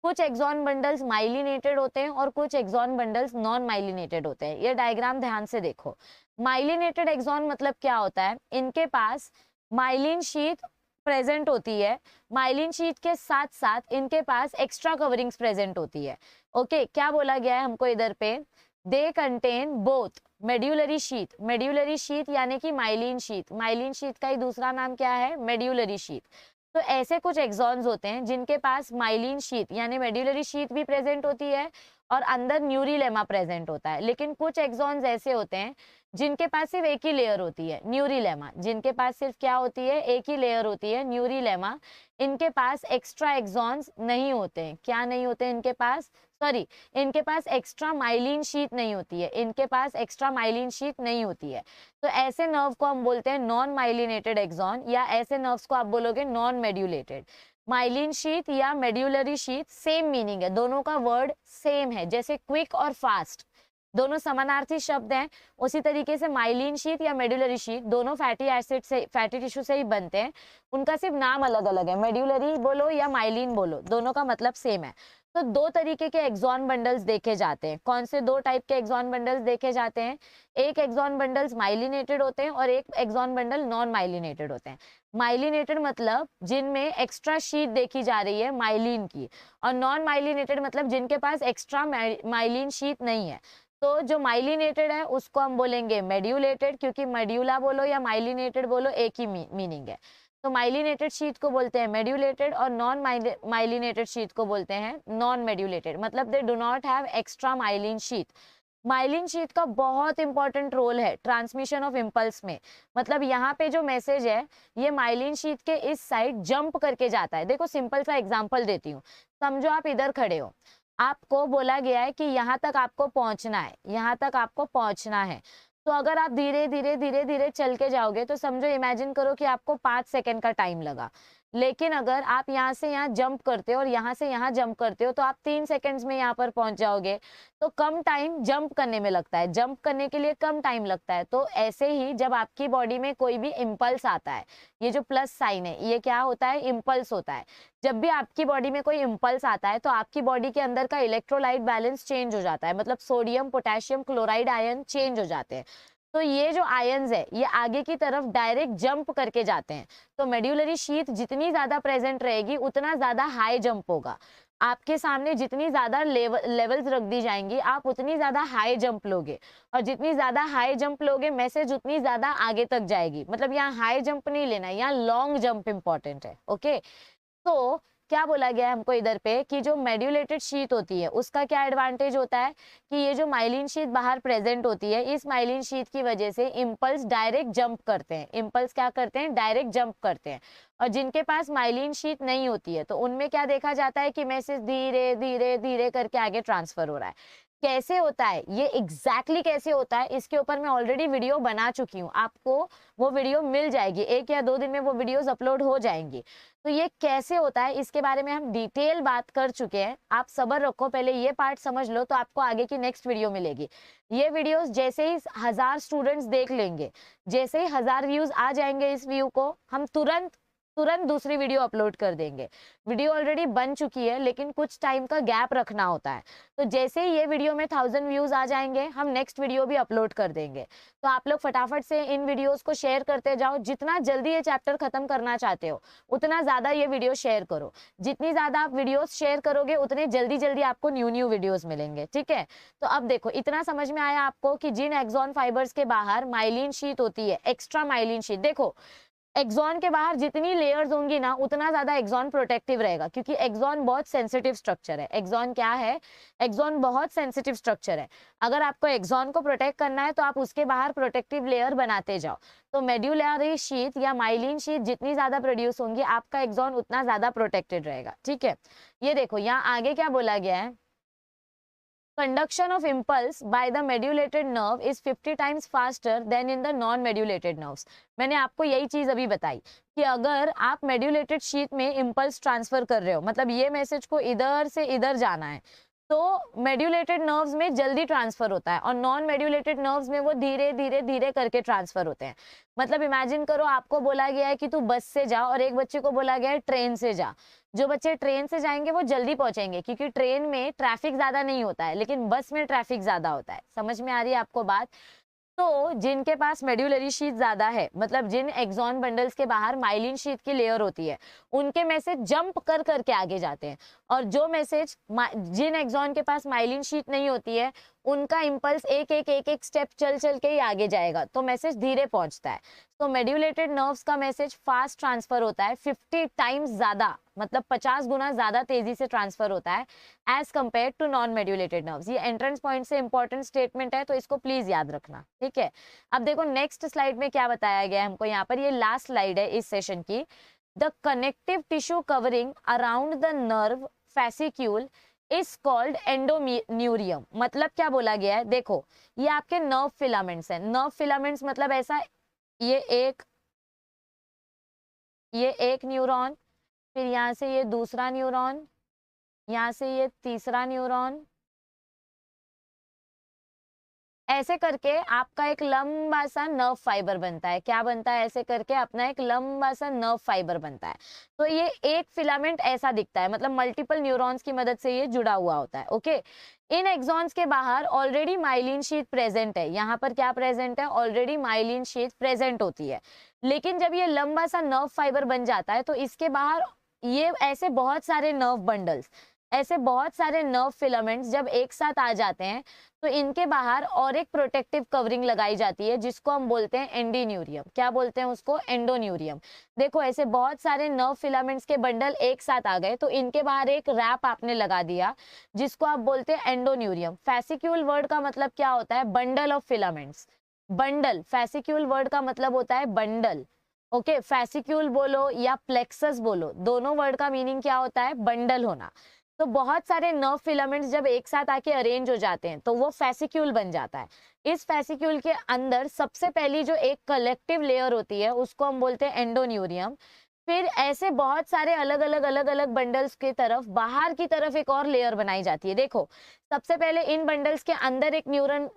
Speaker 1: कुछ एक्सॉन बंडल्स माइलिनेटेड होते हैं और कुछ एक्सॉन बंडल्स नॉन माइलिनेटेड होते हैं। ये डायग्राम ध्यान से देखो। माइलिनेटेड एक्सॉन मतलब क्या होता है? इनके पास माइलिन शीथ प्रेजेंट होती है, माइलिन शीथ के साथ साथ इनके पास एक्स्ट्रा कवरिंग्स प्रेजेंट होती है। ओके, क्या बोला गया है हमको इधर पे? They contain both medullary sheath, medullary sheath यानी कि माइलिन शीथ, माइलिन शीथ का ही दूसरा नाम क्या है? Medullary sheath. तो ऐसे कुछ एक्सॉन्स होते हैं जिनके पास माइलिन शीथ यानी मेड्यूलरी शीथ भी प्रेजेंट होती है और अंदर न्यूरीलेमा प्रेजेंट होता है। लेकिन कुछ एक्सॉन्स ऐसे होते हैं जिनके पास सिर्फ एक ही लेयर होती है, न्यूरीलेमा, जिनके पास सिर्फ क्या होती है, एक ही लेयर होती है, न्यूरीलेमा। इनके पास एक्स्ट्रा एक्सॉन्स नहीं होते हैं। क्या नहीं होते इनके पास? सॉरी, इनके पास एक्स्ट्रा माइलिन शीट नहीं होती है, इनके पास एक्स्ट्रा माइलिन शीट नहीं होती है। तो ऐसे नर्व को हम बोलते हैं नॉन माइलिनेटेड एक्सॉन, या ऐसे नर्व्स को आप बोलोगे नॉन मेड्यूलेटेड। माइलिन शीट या मेड्यूलरी शीट सेम मीनिंग है, दोनों का वर्ड सेम है। जैसे क्विक और फास्ट दोनों समानार्थी शब्द हैं, उसी तरीके से माइलिन शीट या मेड्यूलरी शीट दोनों फैटी एसिड से, फैटी टिश्यू से ही बनते हैं। उनका सिर्फ नाम अलग अलग है, मेड्यूलरी बोलो या माइलिन बोलो, दोनों का मतलब सेम है। तो दो तरीके के एक्सॉन बंडल्स देखे जाते हैं। कौन से दो टाइप के एक्सॉन बंडल्स देखे जाते हैं? एक एक्सॉन बंडल्स माइलिनेटेड होते हैं और एक एक्सॉन बंडल नॉन माइलिनेटेड होते हैं। माइलिनेटेड मतलब जिनमें एक्स्ट्रा शीट देखी जा रही है माइलिन की, और नॉन माइलिनेटेड मतलब जिनके पास एक्स्ट्रा माइलिन शीट नहीं है। तो जो माइलिनेटेड है उसको हम बोलेंगे मेड्यूलेटेड, क्योंकि मेड्यूला बोलो या माइलिनेटेड बोलो एक ही मीनिंग है। तो माइलिनेटेड शीट को बोलते हैं मेड्यूलेटेड और नॉन माइलिनेटेड शीट को बोलते हैं नॉन मेड्यूलेटेड, मतलब दे do not have extra myelin sheath. Myelin sheath का बहुत इंपॉर्टेंट रोल है ट्रांसमिशन ऑफ इम्पल्स में। मतलब यहाँ पे जो मैसेज है ये माइलिन शीट के इस साइड जंप करके जाता है। देखो सिंपल सा एग्जांपल देती हूँ। समझो आप इधर खड़े हो, आपको बोला गया है कि यहाँ तक आपको पहुँचना है, यहाँ तक आपको पहुँचना है। तो अगर आप धीरे धीरे धीरे धीरे चल के जाओगे तो समझो इमेजिन करो कि आपको 5 सेकंड का टाइम लगा। लेकिन अगर आप यहाँ से यहाँ जंप करते हो और यहाँ से यहाँ जंप करते हो तो आप 3 सेकंड्स में यहाँ पर पहुंच जाओगे। तो कम टाइम जंप करने में लगता है, जंप करने के लिए कम टाइम लगता है। तो ऐसे ही जब आपकी बॉडी में कोई भी इम्पल्स आता है, ये जो प्लस साइन है ये क्या होता है? इम्पल्स होता है। जब भी आपकी बॉडी में कोई इम्पल्स आता है तो आपकी बॉडी के अंदर का इलेक्ट्रोलाइट बैलेंस चेंज हो जाता है, मतलब sodium potassium chloride ion change हो जाते हैं। तो ये जो आयंस है ये आगे की तरफ डायरेक्ट जंप करके जाते हैं। तो मेड्यूलरी शीथ जितनी ज्यादा प्रेजेंट रहेगी उतना ज्यादा हाई जंप होगा। आपके सामने जितनी ज्यादा लेवल्स रख दी जाएंगी आप उतनी ज्यादा हाई जंप लोगे, और जितनी ज्यादा हाई जंप लोगे मैसेज उतनी ज्यादा आगे तक जाएगी। मतलब यहाँ हाई जंप नहीं लेना, यहाँ लॉन्ग जंप इंपॉर्टेंट है। ओके, तो क्या बोला गया है हमको इधर पे कि जो मेड्यूलेटेड शीट होती है उसका क्या एडवांटेज होता है कि ये जो माइलिन शीट बाहर प्रेजेंट होती है, इस माइलिन शीट की वजह से इम्पल्स डायरेक्ट जंप करते हैं। इम्पल्स क्या करते हैं? डायरेक्ट जंप करते हैं। और जिनके पास माइलिन शीट नहीं होती है तो उनमें क्या देखा जाता है कि मैसेज धीरे धीरे धीरे करके आगे ट्रांसफर हो रहा है। कैसे होता है ये एग्जैक्टली कैसे होता है इसके ऊपर मैं ऑलरेडी वीडियो बना चुकी हूँ, आपको वो वीडियो मिल जाएगी, 1 या 2 दिन में वो वीडियोस अपलोड हो जाएंगी। तो ये कैसे होता है इसके बारे में हम डिटेल बात कर चुके हैं। आप सब्र रखो, पहले ये पार्ट समझ लो तो आपको आगे की नेक्स्ट वीडियो मिलेगी। ये वीडियोस जैसे ही 1000 स्टूडेंट्स देख लेंगे, जैसे ही 1000 व्यूज आ जाएंगे इस व्यू को, हम तुरंत दूसरी वीडियो अपलोड कर देंगे। वीडियो ऑलरेडी बन चुकी है लेकिन कुछ टाइम का गैप रखना होता है। तो जैसे ही ये वीडियो में 1000 व्यूज आ जाएंगे हम नेक्स्ट वीडियो भी अपलोड कर देंगे। तो आप लोग फटाफट से इन वीडियोस को शेयर करते जाओ। जितना जल्दी ये चैप्टर खत्म करना चाहते हो उतना ज्यादा ये वीडियो शेयर करो। जितनी ज्यादा आप वीडियोस शेयर करोगे उतने जल्दी जल्दी आपको न्यू वीडियोस मिलेंगे। ठीक है, तो अब देखो इतना समझ में आया आपको कि जिन एक्सॉन फाइबर्स के बाहर माइलिन शीट होती है, एक्स्ट्रा माइलिन शीट, देखो एक्सॉन के बाहर जितनी लेयर्स होंगी ना उतना ज्यादा एक्सॉन प्रोटेक्टिव रहेगा, क्योंकि एक्सॉन बहुत सेंसिटिव स्ट्रक्चर है। एक्सॉन क्या है? एक्सॉन बहुत सेंसिटिव स्ट्रक्चर है। अगर आपको एक्सॉन को प्रोटेक्ट करना है तो आप उसके बाहर प्रोटेक्टिव लेयर बनाते जाओ। तो मेड्यूलरी शीट या माइलिन शीट जितनी ज्यादा प्रोड्यूस होंगी आपका एक्सॉन उतना ज्यादा प्रोटेक्टेड रहेगा। ठीक है, ये देखो यहाँ आगे क्या बोला गया है, conduction of impulse by the medulated nerve is 50 times faster than in the non medulated nerves। मैंने आपको यही चीज अभी बताई कि अगर आप मेड्यूलेटेड शीट में इम्पल्स ट्रांसफर कर रहे हो, मतलब ये मैसेज को इधर से इधर जाना है, तो मेड्यूलेटेड नर्व्स में जल्दी ट्रांसफर होता है और नॉन मेड्यूलेटेड नर्व्स में वो धीरे धीरे धीरे करके ट्रांसफर होते हैं। मतलब इमेजिन करो आपको बोला गया है कि तू बस से जा और एक बच्चे को बोला गया है ट्रेन से जा। जो बच्चे ट्रेन से जाएंगे वो जल्दी पहुंचेंगे क्योंकि ट्रेन में ट्रैफिक ज्यादा नहीं होता है, लेकिन बस में ट्रैफिक ज्यादा होता है। समझ में आ रही है आपको बात? तो जिनके पास मेड्यूलरी शीट ज्यादा है, मतलब जिन एक्सॉन बंडल्स के बाहर माइलिन शीट की लेयर होती है, उनके मैसेज जंप कर करके आगे जाते हैं। और जो मैसेज जिन एक्सॉन के पास माइलिन शीट नहीं होती है उनका इम्पल्स एक स्टेप चल चल के ही आगे जाएगा, तो मैसेज धीरे पहुंचता है। तो मेड्यूलेटेड नर्व्स का मैसेज फास्ट ट्रांसफर होता है 50 टाइम्स ज्यादा मतलब 50 गुना ज्यादा तेजी से ट्रांसफर होता है as compare to non medulated nerves. ये एंट्रेंस पॉइंट से इंपॉर्टेंट स्टेटमेंट है, तो इसको प्लीज याद रखना, ठीक है। अब देखो नेक्स्ट स्लाइड में क्या बताया गया है हमको, यहाँ पर ये लास्ट स्लाइड है इस सेशन की। The connective tissue covering around the nerve fascicule is called endoneurium. मतलब क्या बोला गया है, देखो ये आपके नर्व फिलामेंट्स हैं। नर्व फिलामेंट्स मतलब ऐसा, ये एक न्यूरॉन, फिर यहाँ से ये दूसरा न्यूरॉन, यहाँ से ये तीसरा न्यूरॉन, ऐसे करके आपका एक लंबा सा नर्व फाइबर बनता है। क्या बनता है, ऐसे करके अपना एक लंबा सा नर्व फाइबर बनता है। तो ये एक फिलामेंट ऐसा दिखता है, मतलब मल्टीपल न्यूरॉन्स की मदद से ये जुड़ा हुआ होता है। ओके, इन एक्सॉन्स के बाहर ऑलरेडी माइलिन शीथ प्रेजेंट है। यहाँ पर क्या प्रेजेंट है, ऑलरेडी माइलिन शीथ प्रेजेंट होती है। लेकिन जब ये लंबा सा नर्व फाइबर बन जाता है तो इसके बाहर ये ऐसे बहुत सारे नर्व बंडल्स, ऐसे बहुत सारे नर्व फिलामेंट्स जब एक साथ आ जाते हैं तो इनके बाहर और एक प्रोटेक्टिव कवरिंग लगाई जाती है जिसको हम बोलते हैं एंडोन्यूरियम। क्या बोलते हैं उसको, एंडोन्यूरियम। देखो ऐसे बहुत सारे नर्व फिलामेंट्स के बंडल एक साथ आ गए तो इनके बाहर एक रैप आपने लगा दिया जिसको आप बोलते हैं एंडोन्यूरियम। फैसिक्यूल वर्ड का मतलब क्या होता है, bundle of filaments. Bundle, fascicle word का मतलब होता है बंडल। ओके, फैसिक्यूल बोलो या प्लेक्सस बोलो, दोनों वर्ड का मीनिंग क्या होता है, बंडल होना। तो बहुत सारे नर्व फिलामेंट्स जब एक साथ आके अरेंज हो जाते हैं तो वो फैसिक्यूल बन जाता है। इस फैसिक्यूल के अंदर सबसे पहली जो एक कलेक्टिव लेयर होती है उसको हम बोलते हैं एंडोन्यूरियम। फिर ऐसे बहुत सारे अलग अलग बंडल्स की तरफ, बाहर की तरफ एक और लेयर बनाई जाती है। देखो सबसे पहले इन बंडल्स के अंदर एक न्यूरन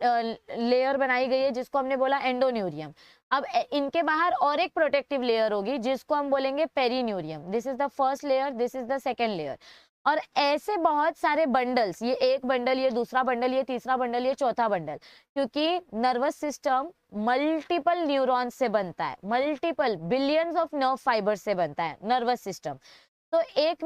Speaker 1: लेयर बनाई गई है जिसको हमने बोला एंडोन्यूरियम। अब इनके बाहर और एक प्रोटेक्टिव लेयर होगी जिसको हम बोलेंगे पेरीन्यूरियम। This is the first layer, this is the second layer. और ऐसे बहुत सारे बंडल्स, ये एक बंडल, ये दूसरा बंडल, ये तीसरा बंडल, ये चौथा बंडल, क्योंकि नर्वस सिस्टम मल्टीपल न्यूरॉन्स से बनता है, multiple billions of nerve fibres से बनता है नर्वस सिस्टम। तो एक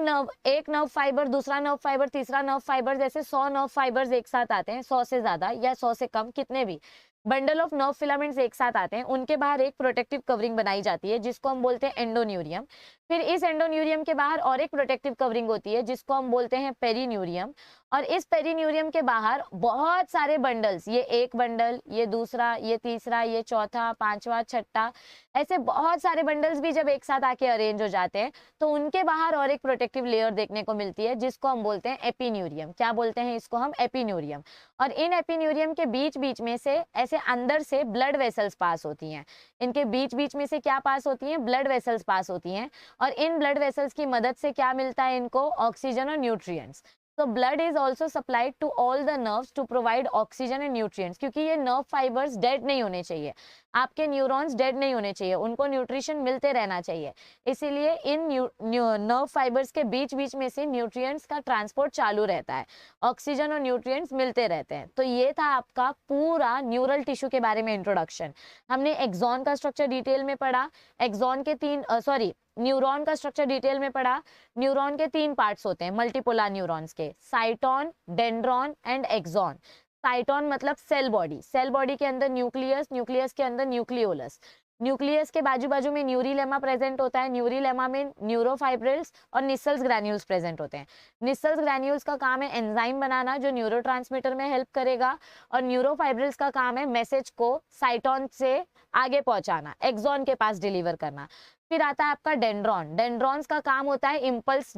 Speaker 1: नर्व फाइबर, दूसरा नर्व फाइबर, तीसरा नर्व फाइबर, जैसे 100 नर्व फाइबर्स एक साथ आते हैं, 100 से ज्यादा या 100 से कम, कितने भी बंडल ऑफ नर्व फिलामेंट्स एक साथ आते हैं, उनके बाहर एक प्रोटेक्टिव कवरिंग बनाई जाती है जिसको हम बोलते हैं एंडोन्यूरियम। फिर इस एंडोन्यूरियम के बाहर और एक प्रोटेक्टिव कवरिंग होती है जिसको हम बोलते हैं पेरीन्यूरियम। और इस पेरीन्यूरियम के बाहर बहुत सारे बंडल्स, ये एक बंडल, ये दूसरा, ये तीसरा, ये चौथा, पांचवा, छठा, ऐसे बहुत सारे बंडल्स भी जब एक साथ आके अरेंज हो जाते हैं तो उनके बाहर और एक प्रोटेक्टिव लेयर देखने को मिलती है जिसको हम बोलते हैं एपिन्यूरियम। क्या बोलते हैं इसको हम, एपिन्यूरियम। और इन एपिन्यूरियम के बीच बीच में से ऐसे अंदर से ब्लड वेसल्स पास होती हैं। इनके बीच बीच में से क्या पास होती हैं, ब्लड वेसल्स पास होती हैं। और इन ब्लड वेसल्स की मदद से क्या मिलता है इनको, ऑक्सीजन और न्यूट्रिएंट्स। तो blood is also supplied to all the nerves to provide oxygen and nutrients, क्योंकि ये नर्व फाइबर्स डेड नहीं होने चाहिए, आपके न्यूरॉन्स डेड नहीं होने चाहिए, उनको न्यूट्रिशन मिलते रहना चाहिए। इसीलिए इन नर्व फाइबर्स के बीच बीच में से न्यूट्रिएंट्स का ट्रांसपोर्ट चालू रहता है, ऑक्सीजन और न्यूट्रिएंट्स मिलते रहते हैं। तो ये था आपका पूरा न्यूरल टिश्यू के बारे में इंट्रोडक्शन। हमने एक्सॉन का स्ट्रक्चर डिटेल में पढ़ा, एक्सॉन के न्यूरॉन का स्ट्रक्चर डिटेल में पढ़ा। न्यूरॉन के 3 पार्ट्स होते हैं मल्टीपोलर न्यूरॉन्स के, cyton, dendron and axon. Cyton मतलब सेल बॉडी, सेल बॉडी के अंदर न्यूक्लियस, न्यूक्लियस के अंदर न्यूक्लियोलस, न्यूक्लियस के बाजू बाजू में न्यूरीलेमा प्रेजेंट होता है, न्यूरीलेमा में न्यूरोफाइब्रिल्स और निसल्स ग्रैन्यूल्स प्रेजेंट होते हैं। निसल्स ग्रैन्यूल्स का काम है एंजाइम बनाना जो न्यूरोट्रांसमीटर में हेल्प करेगा, और न्यूरोफाइब्रिल्स का काम है मैसेज को साइटोन से आगे पहुंचाना, एक्सॉन के पास डिलीवर करना। फिर आता है आपका डेंड्रॉन। डेंड्रॉन्स का काम होता है इम्पल्स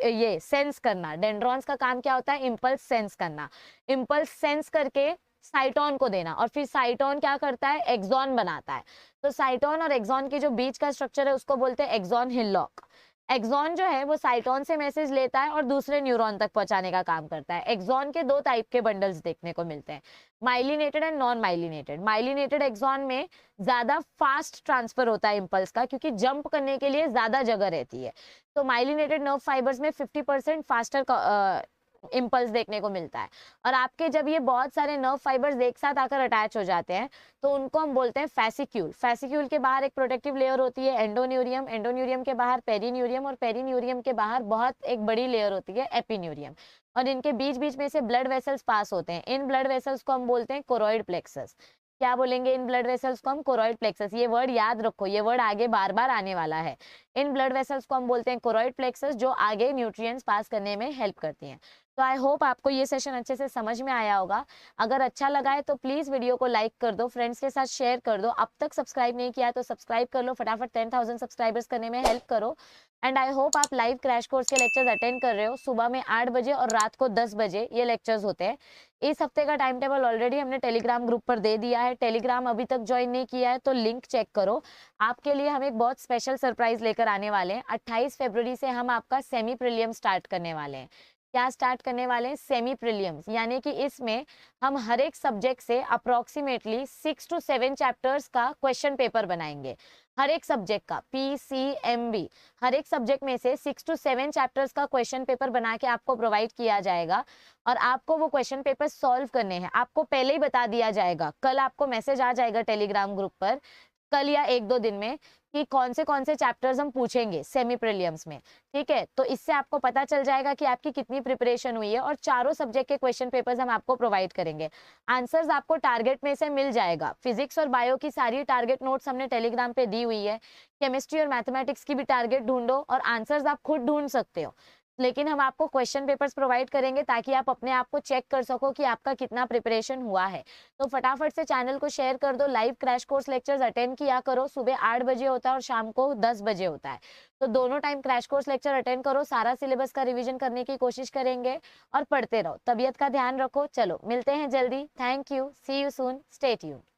Speaker 1: ये सेंस करना। डेंड्रॉन्स का काम क्या होता है, इम्पल्स सेंस करना, इम्पल्स सेंस करके साइटोन को देना, और फिर साइटोन क्या करता है, एक्सॉन बनाता है। तो साइटोन और एक्सॉन के जो बीच का स्ट्रक्चर है उसको बोलते हैं एक्सॉन हिलॉक। एक्सॉन जो है वो साइटोन से मैसेज लेता है और दूसरे न्यूरॉन तक पहुंचाने का काम करता है। एक्सॉन के 2 टाइप के बंडल्स देखने को मिलते हैं, myelinated and non myelinated. Myelinated axon में ज्यादा फास्ट ट्रांसफर होता है इम्पल्स का, क्योंकि जंप करने के लिए ज्यादा जगह रहती है। तो माइलिनेटेड नर्व फाइबर्स में 50% फास्टर इम्पल्स देखने को मिलता है। और आपके जब ये बहुत सारे नर्व फाइबर्स एक साथ आकर अटैच हो जाते हैं तो उनको हम बोलते हैं फैसिक्यूल। फैसिक्यूल के बाहर एक प्रोटेक्टिव लेयर होती है एंडोन्यूरियम, एंडोन्यूरियम के बाहर पेरीन्यूरियम, और पेरीन्यूरियम के बाहर बहुत एक बड़ी लेयर होती है एपिन्यूरियम। और इनके बीच बीच में से ब्लड वेसल्स पास होते हैं। इन ब्लड वेसल्स को हम बोलते हैं कोरोइड प्लेक्सस। क्या बोलेंगे इन ब्लड वेसल्स को हम, कोरोइड प्लेक्सस। ये वर्ड याद रखो, ये वर्ड आगे बार बार आने वाला है। इन ब्लड वेसल्स को हम बोलते हैं कोरोइड प्लेक्सस, जो आगे न्यूट्रिएंट्स पास करने में हेल्प करती हैं। तो आई होप आपको ये सेशन अच्छे से समझ में आया होगा। अगर अच्छा लगा है तो प्लीज़ वीडियो को लाइक कर दो, फ्रेंड्स के साथ शेयर कर दो। अब तक सब्सक्राइब नहीं किया है तो सब्सक्राइब कर लो, फटाफट 10,000 सब्सक्राइबर्स करने में हेल्प करो। एंड आई होप आप लाइव क्रैश कोर्स के लेक्चर्स अटेंड कर रहे हो। सुबह में 8 बजे और रात को 10 बजे ये लेक्चर्स होते हैं। इस हफ्ते का टाइम टेबल ऑलरेडी हमने टेलीग्राम ग्रुप पर दे दिया है। टेलीग्राम अभी तक ज्वाइन नहीं किया है तो लिंक चेक करो। आपके लिए हम एक बहुत स्पेशल सरप्राइज लेकर आने वाले हैं। 28 फरवरी से हम आपका सेमी प्रीलियम स्टार्ट करने वाले हैं। क्या स्टार्ट करने वाले हैं? सेमी प्रीलियम्स, यानी कि इसमें हम हर एक सब्जेक्ट से अप्रोक्सीमेटली 6 to 7 चैप्टर्स का क्वेश्चन पेपर बनाएंगे। हर एक सब्जेक्ट का PCMB, हर एक सब्जेक्ट में से 6 to 7 चैप्टर्स का क्वेश्चन पेपर बना के आपको प्रोवाइड किया जाएगा और आपको वो क्वेश्चन पेपर सॉल्व करने हैं। आपको पहले ही बता दिया जाएगा, कल आपको मैसेज आ जाएगा टेलीग्राम ग्रुप पर, कल या 1-2 दिन में, कि कौन से चैप्टर्स हम पूछेंगे सेमी प्रीलियम्स में। ठीक है, तो इससे आपको पता चल जाएगा कि आपकी कितनी प्रिपरेशन हुई है और चारों सब्जेक्ट के क्वेश्चन पेपर्स हम आपको प्रोवाइड करेंगे। आंसर्स आपको टारगेट में से मिल जाएगा। फिजिक्स और बायो की सारी टारगेट नोट्स हमने टेलीग्राम पे दी हुई है। केमिस्ट्री और मैथमेटिक्स की भी टारगेट ढूंढो और आंसर्स आप खुद ढूंढ सकते हो, लेकिन हम आपको क्वेश्चन पेपर्स प्रोवाइड करेंगे ताकि आप अपने आप को चेक कर सको कि आपका कितना प्रिपरेशन हुआ है। तो फटाफट से चैनल को शेयर कर दो। Live crash course lectures attend किया करो। सुबह 8 बजे होता है और शाम को 10 बजे होता है, तो दोनों time crash course lecture attend करो। सारा सिलेबस का रिवीजन करने की कोशिश करेंगे और पढ़ते रहो। तबीयत का ध्यान रखो। चलो मिलते हैं जल्दी। Thank you, see you soon, stay tuned.